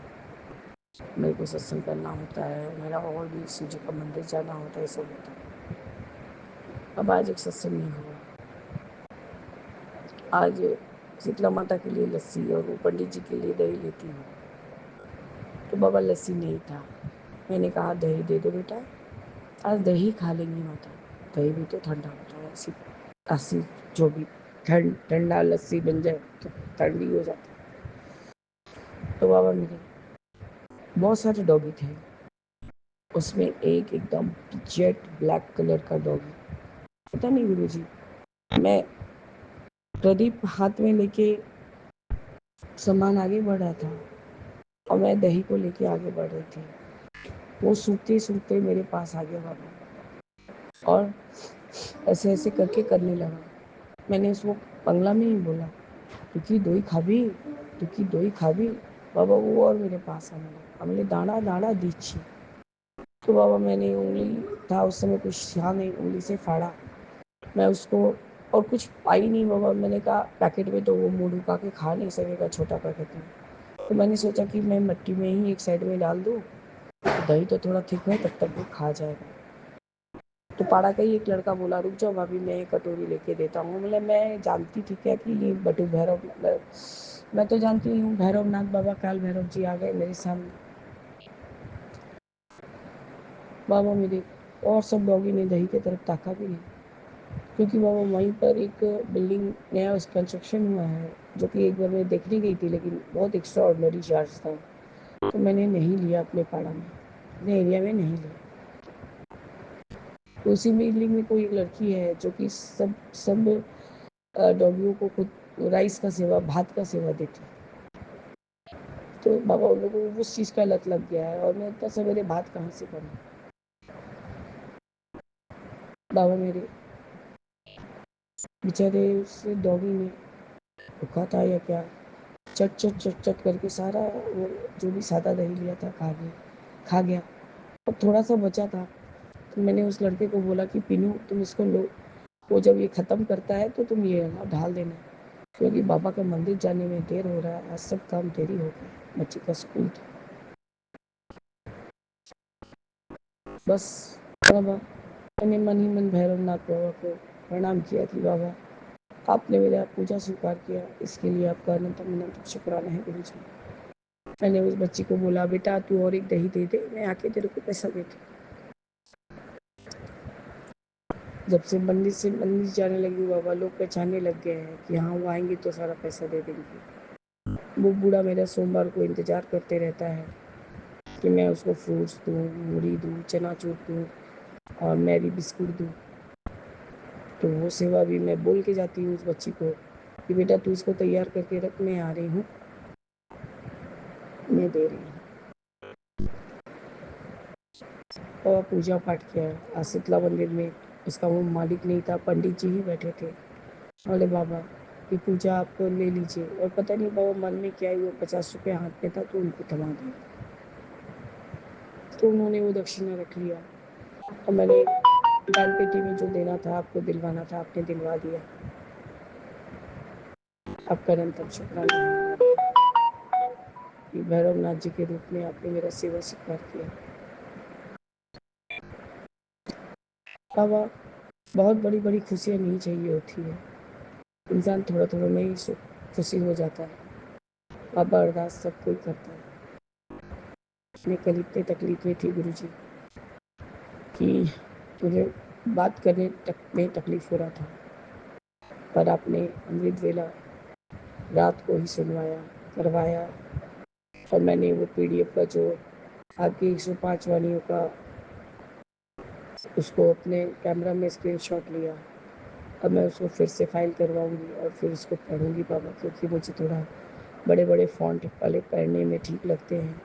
मेरे को सत्संग करना होता है, मेरा और भी शिव जी का मंदिर जाना होता है, सब होता है। अब आज एक सत्संग नहीं हुआ। आज शीतला माता के लिए लस्सी और वो पंडित जी के लिए दही लेती हूँ, तो बाबा लस्सी नहीं था। मैंने कहा दही दे दो बेटा, आज दही खा लेंगी माता। दही भी तो ठंडा होता है, ऐसी ऐसी जो भी ठंडा लस्सी बन जाए तो ठंडी हो जाती है। तो बाबा मेरे बहुत सारे डॉगी थे, उसमें एक एकदम जेट ब्लैक कलर का डॉगी। पता नहीं गुरु जी, मैं प्रदीप हाथ में लेके सामान आगे बढ़ रहा था और मैं दही को लेके आगे बढ़ रही थी। वो सूखते सूखते मेरे पास आ गया बाबा, और ऐसे ऐसे करके करने लगा। मैंने उसको बंगला में ही बोला, तुकी दोई खाबी, तुकी दोई खाबी। बाबा वो और मेरे पास आने लगा, हमने दाना दाना दीची। तो बाबा मैंने उंगली था उस समय कुछ था नहीं, उंगली से फाड़ा मैं उसको, और कुछ पाई नहीं बाबा। मैंने कहा पैकेट में तो वो मुंह ढुका के खा नहीं सकेगा, छोटा पैकेट में। तो मैंने सोचा कि मैं मिट्टी में ही एक साइड में डाल दूँ, तो दही तो थोड़ा थिक है, तब तक वो खा जाएगा। तो पाड़ा का ही एक लड़का बोला, रुक जाओ भाभी, मैं कटोरी लेके देता हूँ। मतलब मैं जानती थी क्या कि ये बटू भैरव, मैं तो जानती हूँ भैरवनाथ बाबा काल भैरव जी आ गए मेरे सामने। बाबा मेरे और सब डॉगी ने दही की तरफ ताका भी नहीं, क्योंकि बाबा वहीं पर एक बिल्डिंग नया उस कंस्ट्रक्शन हुआ है, जो कि एक बार मैं देखने गई थी, लेकिन बहुत एक्स्ट्रा ऑर्डनरी चार्ज था, तो मैंने नहीं लिया अपने पाड़ा में, अपने एरिया में नहीं लिया। तो उसी बिल्डिंग में कोई एक लड़की है जो कि सब सब डॉगियों को खुद राइस का सेवा, भात का सेवा देती है। तो बाबा उन लोगों को उस चीज़ का लत लग गया है, और मैं इतना सवेरे भात कहाँ से करूँ। बाबा मेरे बेचारे उस डॉगी ने भूखा था या क्या, चट चट चट चट करके सारा वो जो भी सादा दही लिया था खा गया। और थोड़ा सा बचा था, तो मैंने उस लड़के को बोला कि पीनू तुम इसको लो, वो जब ये ख़त्म करता है तो तुम ये ढाल देना, क्योंकि बाबा का मंदिर जाने में देर हो रहा है, आज सब काम देरी हो गया, बच्ची का स्कूल था। बस बाबा मैंने मन ही मन भैरवनाथ बाबा को प्रणाम किया कि बाबा आपने मेरा पूजा स्वीकार किया, इसके लिए आपका अनंत अनंत शुक्राना है गुरु जी। मैंने उस बच्ची को बोला, बेटा तू और एक दही दे दे, मैं आके तेरे को पैसा देती। जब से मंदिर जाने लगी बाबा, लोग पहचानने लग गए हैं कि हाँ वो आएंगे तो सारा पैसा दे देंगे। वो बूढ़ा मेरा सोमवार को इंतज़ार करते रहता है कि मैं उसको फ्रूट्स दूँ, मूढ़ी दूँ, चनाचूर दूँ और मैरी बिस्कुट दूँ। तो वो सेवा भी मैं बोल के जाती हूँ उस बच्ची को कि बेटा तू इसको तैयार करके रख, मैं आ रही हूँ, मैं दे रही हूँ। और पूजा पाठ किया। आज शीतला मंदिर में उसका वो मालिक नहीं था, पंडित जी ही बैठे थे। बोले बाबा ये पूजा आप ले लीजिए, और पता नहीं बाबा मन में क्या हुआ, 50 रुपये हाथ में था तो उनको थमा दिया, तो उन्होंने वो दक्षिणा रख लिया। और मैंने दान पेटी में जो देना था, आपको दिलवाना था, आपने दिलवा दिया। आपका अनंत शुक्राना है कि भैरवनाथ जी के रूप में आपने मेरा सेवा स्वीकार किया। बाबा, बहुत बड़ी बड़ी खुशियाँ नहीं चाहिए होती है, इंसान थोड़ा थोड़ा में ही खुशी हो जाता है। बाबा, अरदास सब कोई करता है। मैं कल इतने तकलीफ में थी गुरु जी कि मुझे बात करने तक में तकलीफ हो रहा था, पर आपने अमृत वेला रात को ही सुनवाया, करवाया, और मैंने वो PDF का जो आपकी 105 वाणियों का उसको अपने कैमरा में स्क्रीनशॉट लिया। अब मैं उसको फिर से फाइल करवाऊंगी और फिर उसको पढ़ूंगी बाबा, क्योंकि मुझे थोड़ा बड़े बड़े फॉन्ट वाले पढ़ने में ठीक लगते हैं,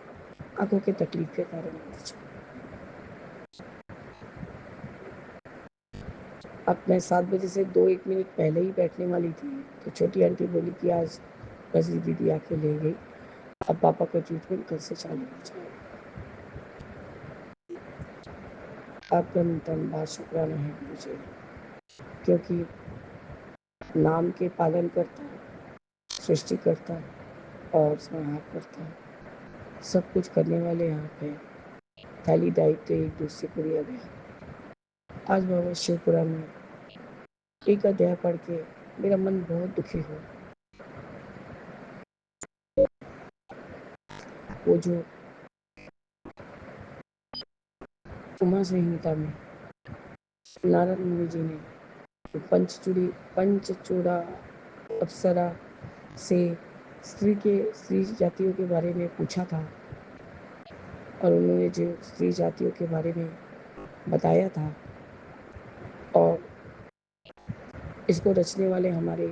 आंखों के तकलीफ के कारण। अब मैं 7 बजे से 2-1 मिनट पहले ही बैठने वाली थी, तो छोटी आंटी बोली कि आज रजनी दीदी आके ले गई, अब पापा का ट्रीटमेंट कल से चालू हो जाएगा। आपका तन बात शुक्राना है मुझे, क्योंकि नाम के पालन करता है, सृष्टि करता है और संहार करता है, सब कुछ करने वाले आप हैं। थाली दायित्व एक दूसरे को दिया गया। आज बाबा शिवपुराण में एक अध्याय पढ़ के मेरा मन बहुत दुखी हुआ। वो जो उमा संहिता में नारद मुनि जी ने पंचचूड़ा अप्सरा से स्त्री जातियों के बारे में पूछा था, और उन्होंने जो स्त्री जातियों के बारे में बताया था, और इसको रचने वाले हमारे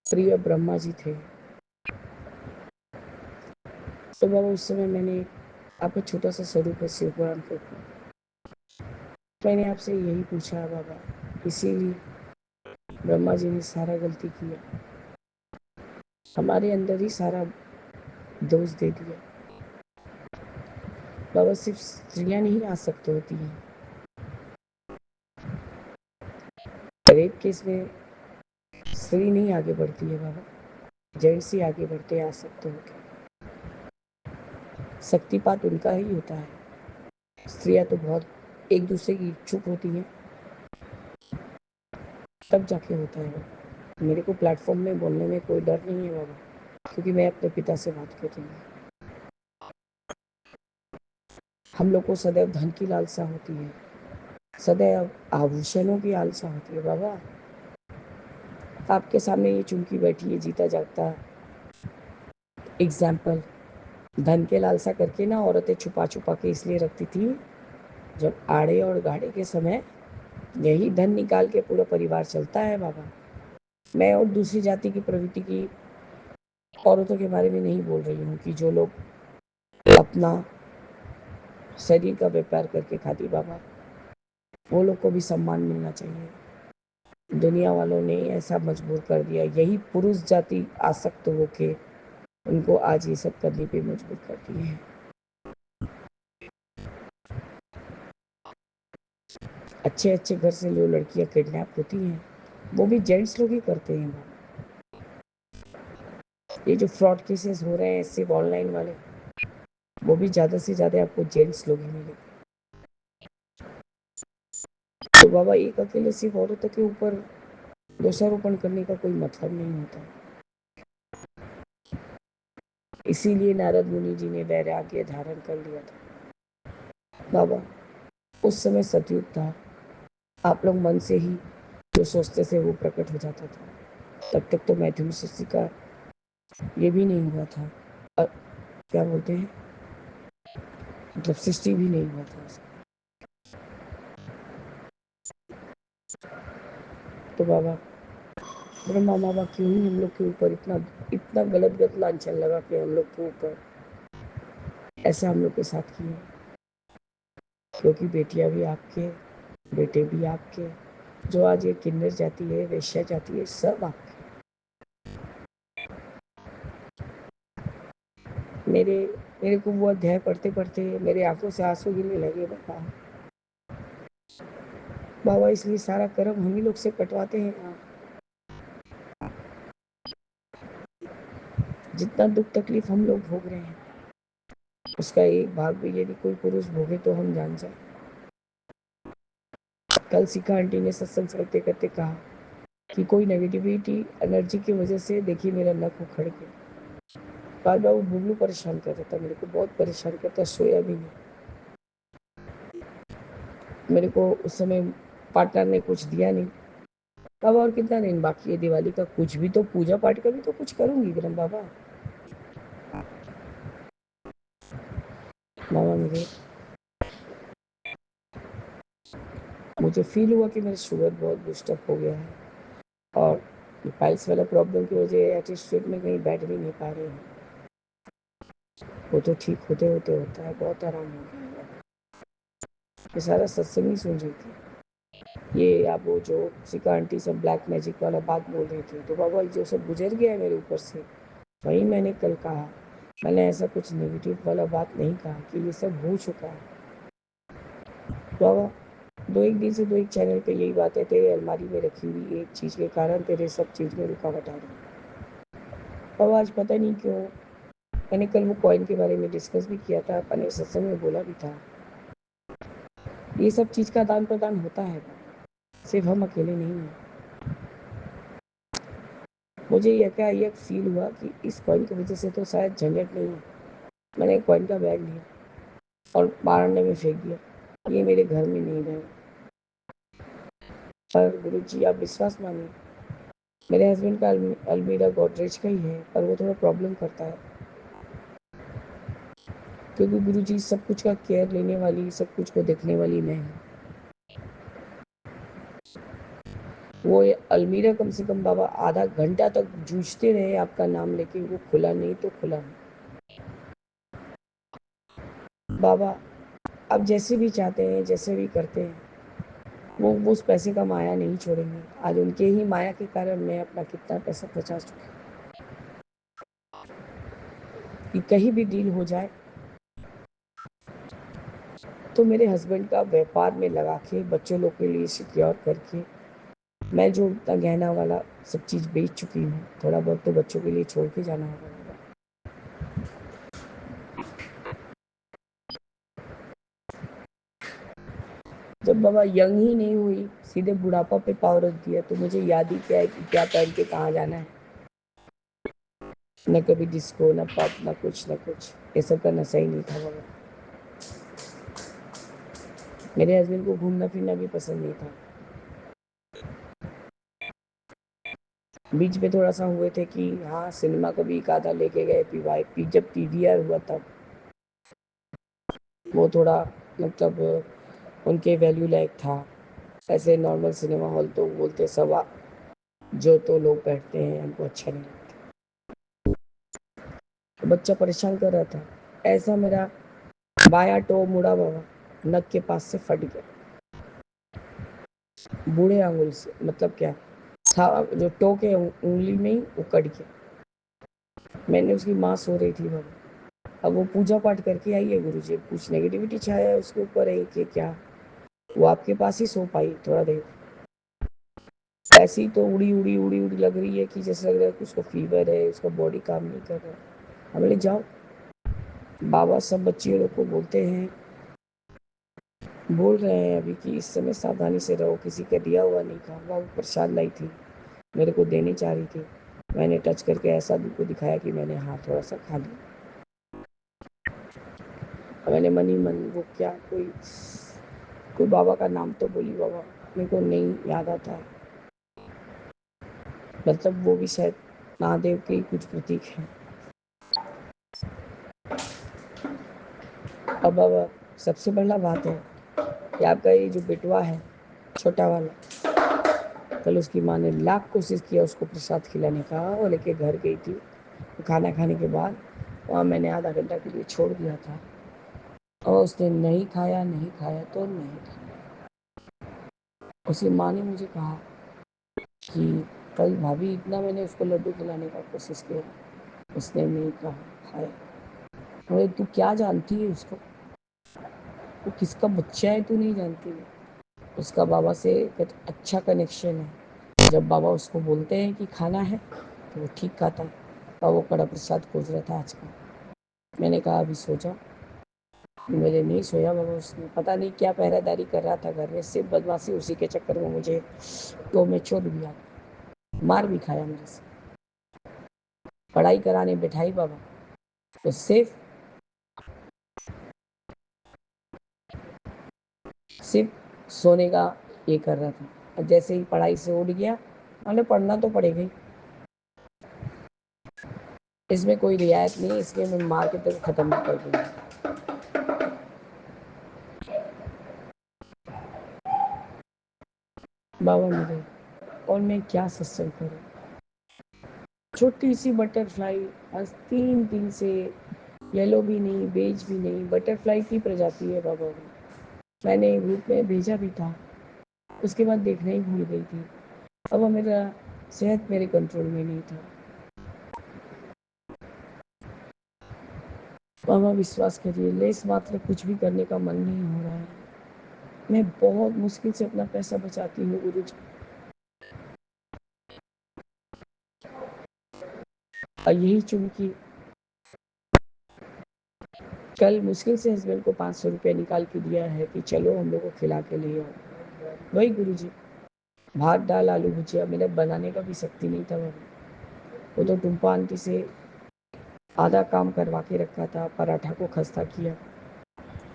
प्रिय ब्रह्मा जी थे। तो बाबा, उस समय मैंने आपका छोटा सा स्वरूप है शिवपुराण के ऊपर, मैंने आपसे यही पूछा बाबा, इसीलिए ब्रह्मा जी ने सारा गलती किया, हमारे अंदर ही सारा दोष दे दिया। बाबा, सिर्फ स्त्रियां नहीं आ सकती होती हैं, रेप केस में स्त्री नहीं आगे बढ़ती है बाबा, जेंट्स ही आगे बढ़ते आ सकते होते। शक्तिपात उनका ही होता है, स्त्रियां तो बहुत एक दूसरे की इच्छुक होती हैं, तब जाके होता है बाबा। मेरे को प्लेटफॉर्म में बोलने में कोई डर नहीं है बाबा, क्योंकि मैं अपने पिता से बात कर रही हूँ। हम लोग को सदैव धन की लालसा होती है, सदैव आभूषणों की लालसा होती है बाबा। आपके सामने ये चुमकी बैठी है, जीता जागता एग्जाम्पल। धन के लालसा करके ना औरतें छुपा छुपा के इसलिए रखती थी, जब आड़े और गाड़े के समय यही धन निकाल के पूरा परिवार चलता है बाबा। मैं और दूसरी जाति की प्रवृत्ति की औरतों के बारे में नहीं बोल रही हूँ कि जो लोग अपना शरीर का व्यापार करके खाती बाबा, वो लोग को भी सम्मान मिलना चाहिए। दुनिया वालों ने ऐसा मजबूर कर दिया, यही पुरुष जाति आसक्त होके उनको आज ये सब करने पे मजबूर करती है। अच्छे अच्छे घर से जो लड़कियां किडनैप होती हैं, वो भी जेंट्स लोग ही करते हैं। ये जो फ्रॉड केसेस हो रहे हैं सिर्फ ऑनलाइन वाले, वो भी ज़्यादा से ज़्यादा आपको जेंट्स लोग ही मिले। तो बाबा, एक अकेले सिर्फ औरतों के ऊपर दोषारोपण करने का कोई मतलब नहीं होता। इसीलिए नारद मुनि जी ने वैराग्य धारण कर लिया था। बाबा, उस समय सतयुग था, आप लोग मन से ही जो सोचते थे वो प्रकट हो जाता था। तब तक तो मैथुन सृष्टि का ये भी नहीं हुआ था, क्या बोलते हैं, मतलब सृष्टि भी नहीं हुआ था। तो बाबा, ब्रह्मा बाबा क्यों ही हम लोग के ऊपर इतना इतना गलत लांछन लगा के हम लोग के ऊपर ऐसा हम लोग के साथ किए, क्योंकि बेटियां भी आपके, बेटे भी आपके, जो आज ये किन्नर जाती है, वेश्या जाती है, सब आपके। मेरे मेरे को वो अध्याय पढ़ते पढ़ते मेरे आंखों से आंसू गिरने लगे बाबा। बाबा, इसलिए सारा कर्म हम ही लोग से कटवाते हैं। जितना दुख तकलीफ हम लोग भोग रहे हैं, उसका एक भाग भी यदि कोई पुरुष भोगे तो हम जान जाए। कल शिखा आंटी ने सत्संग करते करते कहा कि कोई नेगेटिविटी एनर्जी की वजह से देखिए मेरा नक उखड़ गया। बार बार वो बुबलू परेशान कर रहा था, मेरे को बहुत परेशान करता, सोया भी नहीं। मेरे को उस समय पार्टनर ने कुछ दिया नहीं। बाबा और कितना दिन बाकी है दिवाली का, कुछ भी तो पूजा पाठ का भी तो कुछ करूंगी ब्रह्म बाबा। बाबा मुझे फील हुआ कि मेरा शुगर बहुत डिस्टर्ब हो गया है और पाइल्स वाला प्रॉब्लम की वजह एटीट्यूड में कहीं बैठ भी नहीं पा रहे हैं। वो तो ठीक होते होते होता है, बहुत आराम हो गया। ये सारा सत्संग ही सुन रही थी। ये आप वो जो शिखा आंटी सब ब्लैक मैजिक वाला बात बोल रहे थे, तो बाबा जो सब गुजर गया है मेरे ऊपर से, वही मैंने कल कहा। मैंने ऐसा कुछ नेगेटिव वाला बात नहीं कहा कि ये सब हो चुका है। बाबा 2-1 दिन से 2-1 चैनल पे यही बातें, तेरे अलमारी में रखी हुई एक चीज़ के कारण तेरे सब चीज़ में रुकावट आ रही है। बाबा आज पता नहीं क्यों, मैंने कल वो कॉइन के बारे में डिस्कस भी किया था, अपने सत्संग में बोला भी था, ये सब चीज़ का आदान प्रदान होता है, सिर्फ हम अकेले नहीं हैं। मुझे यह फील हुआ कि इस कॉइन की वजह से तो शायद झंझट नहीं है। मैंने कॉइन का बैग लिया और बारंडे में फेंक दिया, ये मेरे घर में नहीं रहे। पर गुरु जी आप विश्वास मानिए, मेरे हस्बैंड का अलमीरा गोदरेज का ही है, पर वो थोड़ा प्रॉब्लम करता है क्योंकि गुरु जी सब कुछ का केयर लेने वाली, सब कुछ को देखने वाली मैं हूँ। वो अलमीरा कम से कम बाबा आधा घंटा तक जूझते रहे आपका नाम लेके, वो खुला नहीं तो खुला नहीं। बाबा आप जैसे भी चाहते हैं, जैसे भी करते हैं, वो उस पैसे का माया नहीं छोड़ेंगे। आज उनके ही माया के कारण मैं अपना कितना पैसा बचा चुका कि कहीं भी डील हो जाए तो मेरे हस्बैंड का व्यापार में लगा के बच्चों लोग के लिए सिक्योर करके, मैं जो उतना गहना वाला सब चीज़ बेच चुकी हूँ, थोड़ा बहुत तो बच्चों के लिए छोड़ के जाना होगा। जब बाबा यंग ही नहीं हुई, सीधे बुढ़ापा पे पाव रख दिया, तो मुझे याद ही क्या है कि क्या पहन के कहाँ जाना है। न कभी डिस्को, न पब, न कुछ न कुछ, ये सब का नशा ही नहीं था बाबा। मेरे हस्बैंड को घूमना फिरना भी पसंद नहीं था। बीच में थोड़ा सा हुए थे कि हाँ सिनेमा कभी एक आधा लेके गए, जब PVR हुआ तब वो थोड़ा मतलब उनके वैल्यू लायक था। ऐसे नॉर्मल सिनेमा हॉल तो बोलते सब जो तो लोग बैठते हैं, हमको अच्छा नहीं लगता। तो बच्चा परेशान कर रहा था, ऐसा मेरा बाया टो मुड़ा बाबा नक के पास से फट गया, बूढ़े आंगुल से, मतलब क्या था, जो टो के उंगली में ही वो कट गया। मैंने उसकी माँ सो रही थी बाबा, अब वो पूजा पाठ करके आई है गुरु जी, कुछ नेगेटिविटी छाया है उसके ऊपर है कि क्या, वो आपके पास ही सो पाई थोड़ा देर। ऐसी तो उड़ी उड़ी उड़ी उड़ी लग रही है कि जैसे लग रहा है कि उसको फीवर है, उसका बॉडी काम नहीं कर रहा है। हम बोले जाओ, बाबा सब बच्चियों लोग को बोलते हैं, बोल रहे हैं अभी कि इस समय सावधानी से रहो, किसी का दिया हुआ नहीं खाऊंगा। वो प्रसाद लाई थी, मेरे को देनी चाह रही थी, मैंने टच करके ऐसा को दिखाया कि मैंने हाथ थोड़ा सा खा लिया। मैंने मन ही मन वो क्या कोई बाबा का नाम तो बोली बाबा, मेरे को नहीं याद आता है, मतलब वो भी शायद महादेव के ही कुछ प्रतीक है। अब सबसे बड़ा बात है कि आपका ये जो बेटवा है छोटा वाला, कल उसकी माँ ने लाख कोशिश किया उसको प्रसाद खिलाने का, वो लेके घर गई थी, खाना खाने के बाद वहाँ मैंने आधा घंटा के लिए छोड़ दिया था और उसने नहीं खाया, नहीं खाया तो नहीं खाया। उसकी माँ ने मुझे कहा कि कल भाभी इतना मैंने उसको लड्डू खिलाने का कोशिश किया, उसने नहीं खाया। बोले तू क्या जानती है उसको, वो किसका बच्चा है तू नहीं जानती है। उसका बाबा से अच्छा कनेक्शन है, जब बाबा उसको बोलते हैं कि खाना है तो वो ठीक खाता है। और वो कड़ा प्रसाद खोज रहा था आज का। मैंने कहा अभी सो जा, मुझे नहीं सोया बाबा, उसने पता नहीं क्या पहरेदारी कर रहा था घर में, सिर्फ बदमाशी, उसी के चक्कर में मुझे तो मैं छोड़ दिया, मार भी खाया मेरे से। पढ़ाई कराने बैठाई बाबा तो सिर्फ सोने का ये कर रहा था, और जैसे ही पढ़ाई से उठ गया, हमने पढ़ना तो पड़ेगा ही, इसमें कोई रियायत नहीं, इसलिए मैं मार के तक खत्म कर दूंगा। बाबा मेरे, और मैं क्या सत्संग करूं। छोटी सी बटरफ्लाई आज 3 दिन से, येलो भी नहीं, बेज भी नहीं, बटरफ्लाई की प्रजाति है बाबा। मैंने ग्रुप में भेजा भी था, उसके बाद देखना ही भूल गई थी। अब मेरा सेहत मेरे कंट्रोल में नहीं था। बाबा विश्वास करिए, लेस मात्र कुछ भी करने का मन नहीं हो रहा है। मैं बहुत मुश्किल से अपना पैसा बचाती हूँ गुरु जी, और यही चूंकि कल मुश्किल से हस्बैंड को 500 रुपया निकाल के दिया है कि चलो हम लोग को खिला के ले आओ। वही गुरु जी, भात दाल आलू भुजिया मेरे बनाने का भी शक्ति नहीं था बाबा। वो तो टुम्पा आंटी से आधा काम करवा के रखा था, पराठा को खस्ता किया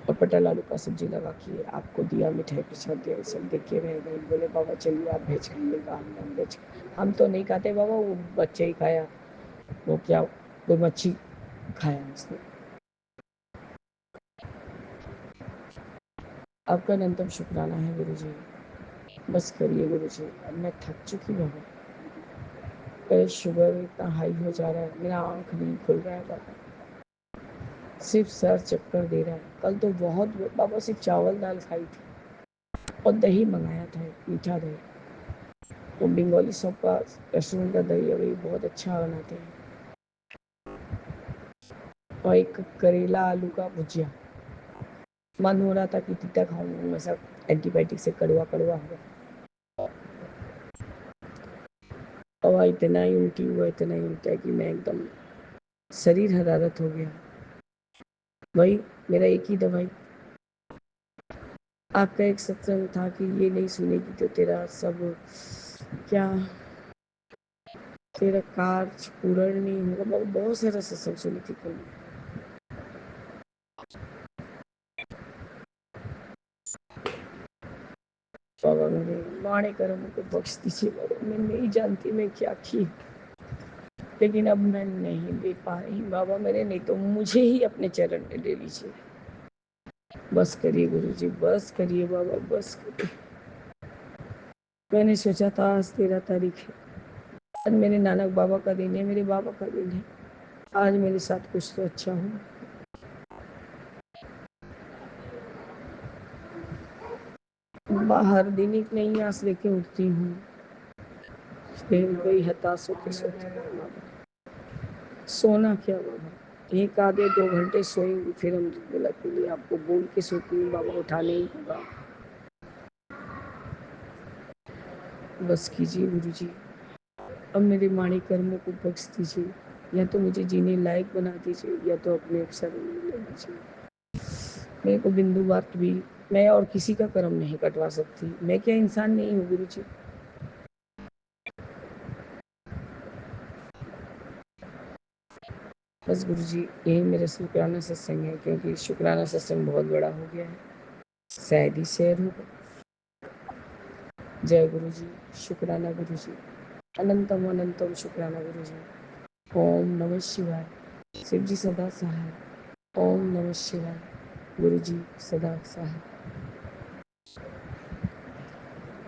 और पटल आलू का सब्जी लगा के आपको दिया, मिठाई प्रसाद दिया, सब देख के रह गए। बोले बाबा चलिए आप भेज खाइएगा, हम भेज, हम तो नहीं खाते बाबा, वो बच्चे ही खाया, वो क्या कोई मच्छी खाया उसने। आपका अनंतम शुक्राना है गुरु जी, बस करिए गुरु जी, अब मैं थक चुकी हूँ। मेरा शुगर इतना हाई हो जा रहा है, मेरा आँख नहीं खुल रहा है बाबा, सिर्फ सर चक्कर दे रहा है। कल तो बहुत बाबा सिर्फ चावल दाल खाई थी और दही मंगाया था, मीठा दही। वो बंगाली शॉप का रेस्टोरेंट का दही अभी बहुत अच्छा बनाते हैं। और एक करेला आलू का भुजिया, मन हो रहा था कि तीता खाऊं, वैसा एंटीबायोटिक से कड़वा कड़वा हुआ। और इतना ही उल्टी हुआ, इतना ही उल्टा है कि मैं एकदम शरीर हरारत हो गया। वही मेरा एक ही दवाई, आपका एक सत्संग था कि ये नहीं सुनेगी तो तेरा सब क्या, तेरा कार्य पूर्ण नहीं होगा। बहुत सारा सत्संग सुनी थी कल। बाबा मेरे माणे कर्म को बख्श दीजिए बाबा, मैं नहीं जानती मैं क्या की, लेकिन अब मैं नहीं दे पा रही बाबा मेरे, नहीं तो मुझे ही अपने चरण में ले लीजिए। बस करिए गुरु जी, बस करिए बाबा, बस करिए। मैंने सोचा था आज 13 तारीख है, आज मेरे नानक बाबा का दिन है, मेरे बाबा का दिन है, आज मेरे साथ कुछ तो अच्छा हो। हर दिन एक नई आस लेके उठती हूँ, फिर वही हताश होकर सोती हूँ बाबा। सोना क्या बाबा, एक आधे 2 घंटे सोएंगे, फिर हम बोला के लिए आपको बोल के सोती हूँ बाबा, उठाने ही होगा। बस कीजिए गुरु जी, अब मेरे माड़ी कर्मों को बख्श दीजिए, या तो मुझे जीने लायक बना दीजिए, या तो अपने अवसर में ले लीजिए। मेरे को बिंदु बात भी मैं और किसी का कर्म नहीं कटवा सकती, मैं क्या इंसान नहीं हूँ गुरु जी। बस गुरु जी, यही मेरा शुक्राना सत्संग है, क्योंकि शुक्राना सत्संग बहुत बड़ा हो गया है, शायद ही शेयर होगा। जय गुरु जी, शुक्राना गुरु जी, अनंतम अनंतम शुक्राना गुरु जी। ओम नमः शिवाय, शिव जी सदा सहाय। ओम नमः शिवाय, गुरु जी सदा सहाय।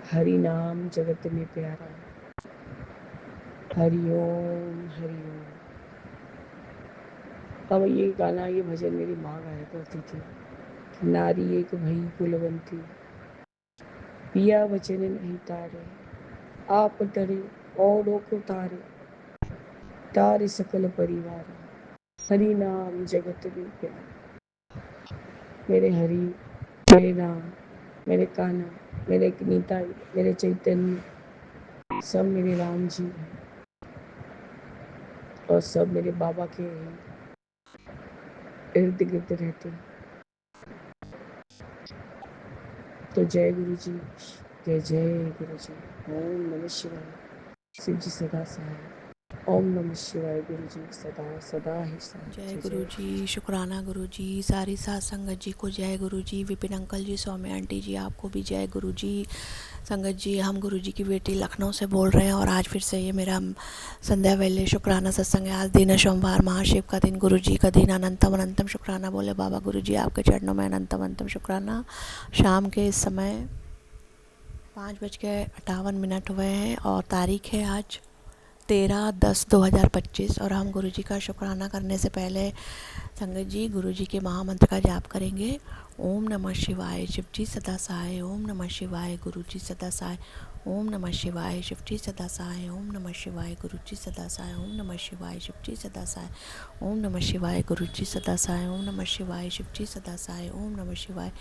हरि नाम जगत में प्यारा, हरि ओम हरि ओम। अब ये गाना, ये भजन मेरी माँ गाया करती थी, नारी एक भई कुलवंती, पिया वचन नहीं तारे, आप डरे औरों को तारे, तारे सकल परिवार, हरि नाम जगत में प्यारा। मेरे हरि, मेरे राम, मेरे कान्हा, मेरे नीताई, मेरे चैतन्य, सब मेरे राम जी हैं, और सब मेरे बाबा के इर्द गिर्द रहते हैं। तो जय गुरु जी, जय गुरु जी। ओम नमः शिवाय। शिव जी सदा सहाय। ओम नमः शिवाय। गुरु जी सदा सदा ही सहाय। जय गुरु जी, शुक्राना गुरु जी, सारी साथ संगत जी को जय गुरु जी, विपिन अंकल जी, सौम्या आंटी जी आपको भी जय गुरु जी। संगत जी, हम गुरु जी की बेटी लखनऊ से बोल रहे हैं और आज फिर से ये मेरा संध्या वेले शुक्राना सत्संग है। आज दिन है सोमवार, महाशिव का दिन, गुरु जी का दिन। अनंतम अनंतम शुक्राना बोले बाबा गुरु जी, आपके चरणों में अनंतम अनंतम शुक्राना। शाम के इस समय 5:58 हुए हैं और तारीख है आज 13/10/2025 और हम गुरु जी का शुक्राना करने से पहले संगत जी गुरु जी के महामंत्र का जाप करेंगे। ओम नमः शिवाय, शिव जी सदा सहाय। ओम नमः शिवाय, गुरु जी सदा सहाय। ओम नमः शिवाय, शिव जी सदा सहाय। ओम नमः शिवाय, गुरु जी सदा सहाय। ओम नमः शिवाय, शिव जी सदा सहाय। ओम नमः शिवाय, गुरु जी सदा सहाय। ओम नमः शिवाय, शिव जी सदा सहाय। ओम नमः शिवाय,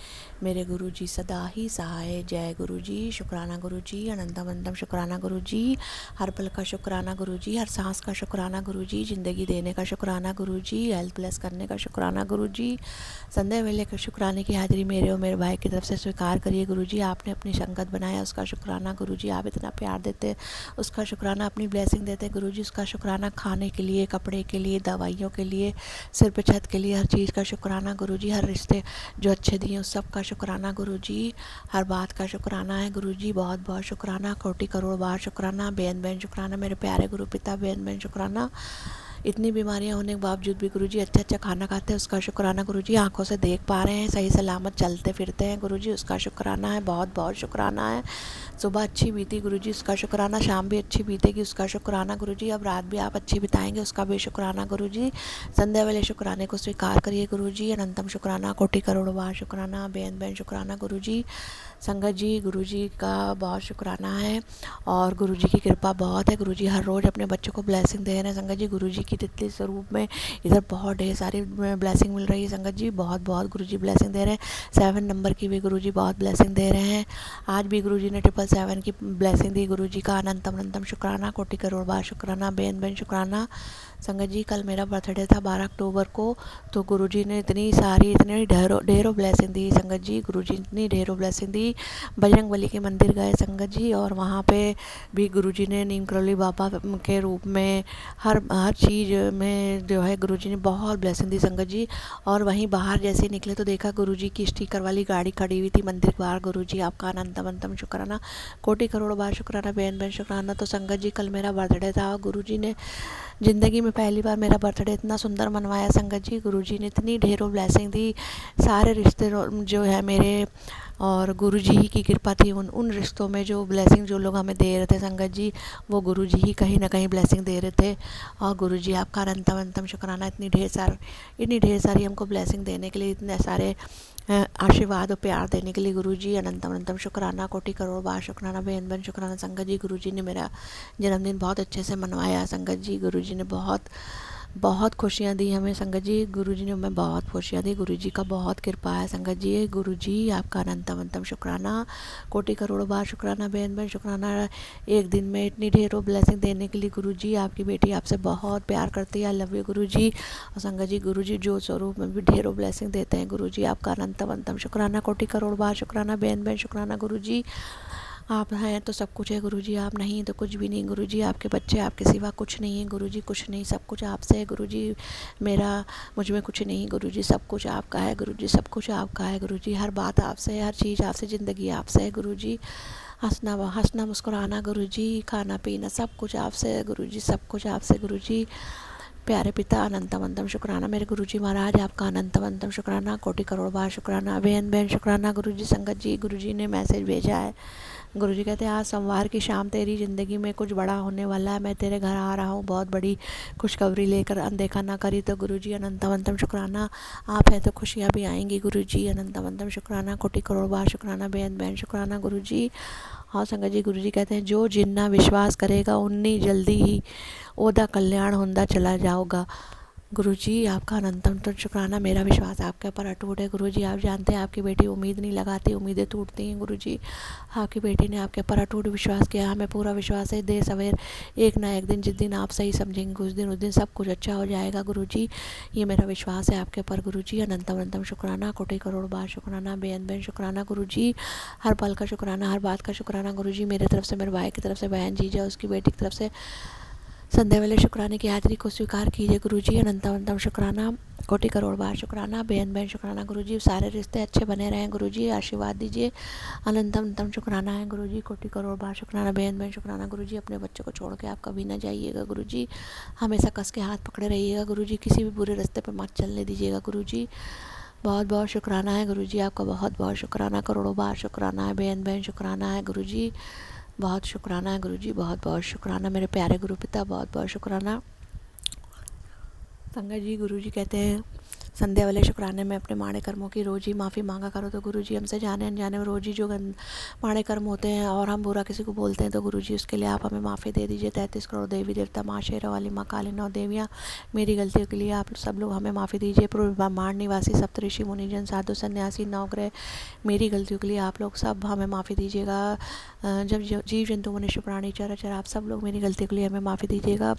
मेरे गुरु जी सदा ही सहाय। जय गुरु जी, शुक्राना गुरु जी, अनंतम अनंतम शुक्राना गुरु जी, हर पल का शुक्राना गुरु जी, हर सांस का शुक्राना गुरु जी, ज़िंदगी देने का शुक्राना गुरु जी, हेल्थ प्लस करने का शुक्राना गुरु जी। संध्या वेले के शुक्राने की हाजिरी मेरे और मेरे भाई की तरफ से स्वीकार करिए गुरु जी। आपने अपनी संगत बनाया उसका शुक्राना गुरु जी, आप इतना प्यार देते उसका शुक्राना, अपनी ब्लेसिंग देते गुरु जी उसका शुक्राना, खाने के लिए, कपड़े के लिए, दवाइयों के लिए, सिर पे छत के लिए, हर चीज़ का शुक्राना गुरु जी। हर रिश्ते जो अच्छे दिए उस सब का शुक्राना गुरु जी, हर बात का शुक्राना है गुरु जी। बहुत बहुत शुक्राना, कोटि करोड़ बार शुक्राना, बेन बेन शुक्राना मेरे प्यारे गुरु पिता, बेन बेन शुक्राना। इतनी बीमारियां होने के बावजूद भी गुरुजी अच्छा अच्छा खाना खाते हैं उसका शुक्राना गुरुजी। आंखों से देख पा रहे हैं, सही सलामत चलते फिरते हैं गुरुजी, उसका शुक्राना है। बहुत बहुत शुक्राना है। सुबह अच्छी बीती गुरुजी, उसका शुक्राना। शाम भी अच्छी बीतेगी, उसका शुक्राना गुरुजी। अब रात भी आप अच्छी बिताएंगे, उसका भी शुक्राना गुरुजी। संध्या वेले शुक्राने को स्वीकार करिए गुरुजी। अनंतम शुक्राना, कोटि करोड़ बार शुक्राना, बेन बेन शुक्राना गुरुजी। संगत जी, गुरुजी का बहुत शुक्राना है और गुरुजी की कृपा बहुत है। गुरुजी हर रोज़ अपने बच्चों को ब्लेसिंग दे रहे हैं संगत जी। गुरुजी की तितली स्वरूप में इधर बहुत ढेर सारी ब्लेसिंग मिल रही है संगत जी। बहुत बहुत गुरुजी ब्लेसिंग दे रहे हैं। 7 नंबर की भी गुरुजी बहुत ब्लेसिंग दे रहे हैं। आज भी गुरुजी ने 777 की ब्लेसिंग दी गुरुजी का अनंतम अनंतम शुक्राना, कोटि करोड़ बार शुक्राना, बेन बेन शुक्राना। संगत जी, कल मेरा बर्थडे था 12 अक्टूबर को, तो गुरुजी ने इतनी ढेरों ब्लेसिंग दी संगत जी। गुरुजी इतनी ढेरों ब्लेसिंग दी। बजरंगबली के मंदिर गए संगत जी और वहाँ पे भी गुरुजी ने नीम करौली बाबा के रूप में हर चीज़ में जो है गुरुजी ने बहुत ब्लेसिंग दी संगत जी। और वहीं बाहर जैसे निकले तो देखा गुरुजी की स्टिकर वाली गाड़ी खड़ी हुई थी मंदिर के बाहर। गुरुजी आपका अनंतम अनंतम शुक्राना, कोटि करोड़ बार शुक्राना, बेन बेन शुक्राना। तो संगत जी, कल मेरा बर्थडे था और गुरुजी ने ज़िंदगी में पहली बार मेरा बर्थडे इतना सुंदर मनवाया संगत जी। गुरुजी ने इतनी ढेरों ब्लेसिंग दी। सारे रिश्ते जो है मेरे और गुरुजी ही की कृपा थी उन रिश्तों में। जो ब्लेसिंग जो लोग हमें दे रहे थे संगत जी, वो गुरुजी ही कहीं ना कहीं ब्लेसिंग दे रहे थे। और गुरुजी आपका अनंतम अनंतम शुक्राना, इतनी ढेर सारी हमको ब्लेसिंग देने के लिए, इतने सारे आशीर्वाद और प्यार देने के लिए गुरुजी अनंतम अनंतम शुक्राना, कोटि करोड़ बार शुक्राना, बेन बेन शुक्राना संगत जी। गुरुजी ने मेरा जन्मदिन बहुत अच्छे से मनवाया संगत जी। गुरुजी ने बहुत खुशियाँ दी हमें संगत जी। गुरुजी ने हमें बहुत खुशियाँ दी। गुरुजी का बहुत कृपा है संगत जी। गुरुजी आपका अनंतम अनंतम शुक्राना, कोटि करोड़ बार शुक्राना, बेन बेन शुक्राना। एक दिन में इतनी ढेरों ब्लेसिंग देने के लिए गुरुजी, आपकी बेटी आपसे बहुत प्यार करती है। आई लव यू गुरुजी। और संगत जी, गुरुजी जो स्वरूप में भी ढेरों ब्लेसिंग देते हैं गुरुजी, आपका अनंतम अनंतम शुक्राना, कोटि करोड़ बार शुक्राना, बेन बेन शुक्राना गुरुजी। आप हैं तो सब कुछ है गुरुजी, आप नहीं तो कुछ भी नहीं गुरुजी। आपके बच्चे आपके सिवा कुछ नहीं है गुरुजी, कुछ नहीं, सब कुछ आपसे है गुरुजी। मुझ में कुछ नहीं गुरुजी, सब कुछ आपका है गुरुजी, सब कुछ आपका है गुरुजी। हर बात आपसे है, हर चीज़ आपसे, ज़िंदगी आपसे है गुरुजी। हंसना मुस्कुराना गुरुजी, खाना पीना सब कुछ आपसे है गुरुजी, सब कुछ आपसे गुरुजी। प्यारे पिता, अनंतम अनंतम शुक्राना मेरे गुरुजी महाराज, आपका अनंतम अनंतम शुक्राना, कोटि करोड़ बार शुक्राना, बेन बेन शुक्राना गुरुजी। संगत जी, गुरुजी ने मैसेज भेजा है। गुरुजी कहते हैं आज सोमवार की शाम तेरी ज़िंदगी में कुछ बड़ा होने वाला है। मैं तेरे घर आ रहा हूँ बहुत बड़ी खुशखबरी लेकर, अनदेखा ना करी तो गुरुजी अनंतम अनंतम शुक्राना। आप हैं तो खुशियाँ भी आएंगी गुरुजी, अनंतम अनंतम शुक्राना, कोटि करोड़ बार शुक्राना, बेन बेन शुक्राना गुरुजी। हाँ संगत जी, गुरुजी कहते हैं जो जिन्ना विश्वास करेगा उन्नी जल्दी ही ओदा कल्याण होंदा चला जाओगा। गुरुजी आपका अनंतम तो शुक्राना। मेरा विश्वास आपके ऊपर अटूट है गुरुजी। आप जानते हैं आपकी बेटी उम्मीद नहीं लगाती, उम्मीदें टूटती हैं गुरुजी। आपकी बेटी ने आपके ऊपर अटूट विश्वास किया, हमें पूरा विश्वास है देर सवेर एक ना एक दिन, जिस दिन आप सही समझेंगे उस दिन सब कुछ अच्छा हो जाएगा गुरुजी। ये मेरा विश्वास है आपके ऊपर गुरुजी। अनंतम अनंतम शुक्राना, कोटि करोड़ बार शुक्राना, बेन बेन शुक्राना गुरुजी। हर पल का शुक्राना, हर बात का शुक्राना गुरुजी। मेरे तरफ से, मेरे भाई की तरफ से, बहन जीजा उसकी बेटी की तरफ से संध्या वाले शुक्राने की हाजिरी को स्वीकार कीजिए गुरुजी। अनंतम अनंतम शुक्राना, कोटि करोड़ बार शुक्राना, बेन बेन शुक्राना गुरुजी। सारे रिश्ते अच्छे बने रहें गुरुजी, आशीर्वाद दीजिए। अनंतम अनंतम शुक्राना है गुरुजी, कोटि करोड़ बार शुक्राना, बेन बेन शुक्राना गुरुजी। अपने बच्चों को छोड़ के आप कभी ना जाइएगा गुरुजी, हमेशा कस के हाथ पकड़े रहिएगा गुरुजी, किसी भी बुरे रास्ते पर मत चलने दीजिएगा गुरुजी। बहुत बहुत शुक्राना है गुरुजी, आपका बहुत बहुत शुक्राना, करोड़ों बार शुक्राना है, बेन बेन शुक्राना है गुरुजी। बहुत शुक्राना है गुरुजी, बहुत बहुत शुक्राना मेरे प्यारे गुरु पिता, बहुत बहुत शुक्राना। संगत जी गुरुजी कहते हैं संध्या वाले शुक्राने में अपने माड़े कर्मों की रोज़ ही माफ़ी मांगा करो। तो गुरुजी हमसे जाने अनजाने में रोज़ ही जो माड़े कर्म होते हैं और हम बुरा किसी को बोलते हैं तो गुरुजी उसके लिए आप हमें माफ़ी दे दीजिए। 33 करोड़ देवी देवता, माँ शेरा वाली, माँ काली, 9 देवियाँ, मेरी गलतियों के लिए आप सब लोग हमें माफ़ी दीजिए। पूर्व ब्रह्मांड निवासी सप्तऋषि मुनिजन साधु सन्यासी नवग्रह, मेरी गलतियों के लिए आप लोग सब हमें माफ़ी दीजिएगा। जब जीव जंतु मनुष्य प्राणी चराचर आप सब लोग मेरी गलतियों के लिए हमें माफ़ी दीजिएगा।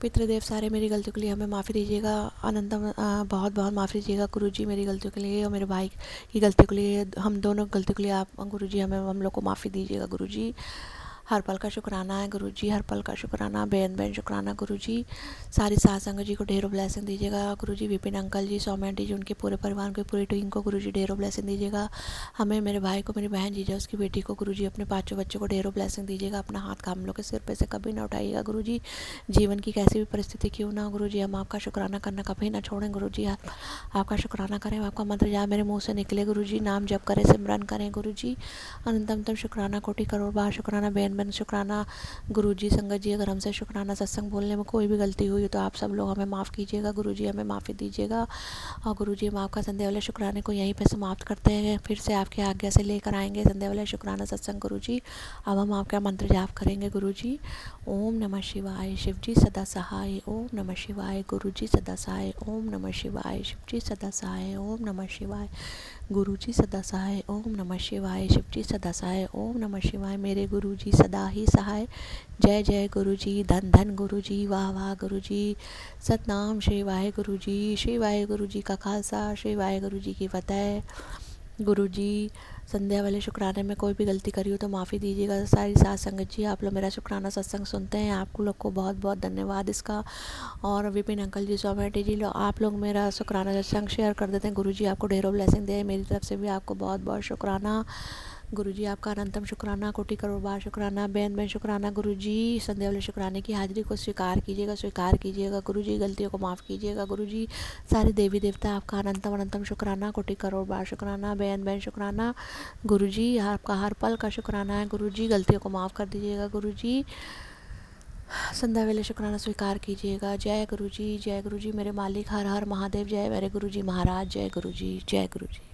पितृदेव सारे मेरी गलतियों के लिए हमें माफ़ी दीजिएगा। अनंतम बहुत बहुत माफ़ी दीजिएगा गुरुजी मेरी गलतियों के लिए और मेरे भाई की गलतियों के लिए, हम दोनों गलतियों के लिए आप गुरुजी हम लोग को माफ़ी दीजिएगा गुरुजी। हर पल का शुक्राना है गुरुजी, हर पल का शुक्राना, बेन बेन शुक्राना गुरुजी। सारी साथ संगत जी को ढेरों ब्लेसिंग दीजिएगा गुरुजी। विपिन अंकल जी, सौम्या आंटी जी, उनके पूरे परिवार को, पूरी टीम को गुरुजी ढेरों ब्लेसिंग दीजिएगा। हमें, मेरे भाई को, मेरी बहन जीजा उसकी बेटी को गुरुजी, अपने 5 बच्चों को ढेरों ब्लेसिंग दीजिएगा। अपना हाथ हम लोग के सिर पे से कभी ना उठाइएगा गुरुजी। जीवन की कैसी भी परिस्थिति क्यों ना हो गुरुजी, हम आपका शुक्राना करना कभी ना छोड़ें गुरुजी। आपका शुक्राना करें, आपका मंत्र जहाँ मेरे मुँह से निकले गुरुजी, नाम जप करें, सिमरन करें गुरुजी। अनंतम शुक्राना, कोटि करोड़ बार शुक्राना, बेन बेन शुक्राना गुरुजी। संगत जी अगर हमसे शुक्राना सत्संग बोलने में कोई भी गलती हुई तो आप सब लोग हमें माफ़ कीजिएगा गुरुजी, हमें माफ़ी दीजिएगा। और गुरुजी हम आपका संध्या वाले शुक्राने को यहीं पे समाप्त करते हैं, फिर से आपकी आज्ञा से लेकर आएंगे संध्या वाले शुक्राना सत्संग गुरुजी। अब हम आपका मंत्र जाप करेंगे गुरुजी। ओम नमः शिवाय, शिवजी सदा सहाय। ओम नमः शिवाय, गुरुजी सदा सहाय। ओम नमः शिवाय, शिवजी सदा सहाय। ओम नमः शिवाय, गुरुजी सदा सहाय। ओम नमः शिवाय, शिवजी सदा सहाय। ओम नमः शिवाय, मेरे गुरुजी सदा ही सहाय। जय जय गुरुजी, धन धन गुरुजी, वाह वाह गुरुजी, सतनाम श्री वाहे गुरुजी। श्री वाहे गुरुजी का खालसा, श्री वाहे गुरुजी की फतेह। गुरुजी संध्या वाले शुक्राने में कोई भी गलती करी हो तो माफ़ी दीजिएगा। सारी साथ संगत जी आप लोग मेरा शुक्राना सत्संग सुनते हैं, आप लोग को बहुत बहुत धन्यवाद इसका। और विपिन अंकल जी, सौम्या जी, आप लोग मेरा शुक्राना सत्संग शेयर कर देते हैं। गुरुजी आपको ढेरों ब्लेसिंग दे, मेरी तरफ से भी आपको बहुत बहुत शुक्राना गुरुजी। आपका अनंतम शुक्राना, कोटि करोड़ बार शुक्राना, बेन बेन शुक्राना गुरुजी। संध्या वाले शुक्राने की हाजिरी को स्वीकार कीजिएगा, स्वीकार कीजिएगा गुरुजी। गलतियों को माफ़ कीजिएगा गुरुजी। सारे देवी देवता आपका अनंतम अनंतम शुक्राना, कोटि करोड़ बार शुक्राना, बेन बेन शुक्राना गुरुजी। आपका हर पल का शुक्राना है गुरुजी। गलतियों को माफ़ कर दीजिएगा गुरुजी। संध्या वाले शुक्राना स्वीकार कीजिएगा। जय गुरुजी, जय गुरुजी मेरे मालिक, हर हर महादेव। जय मेरे गुरुजी महाराज, जय गुरुजी, जय गुरुजी।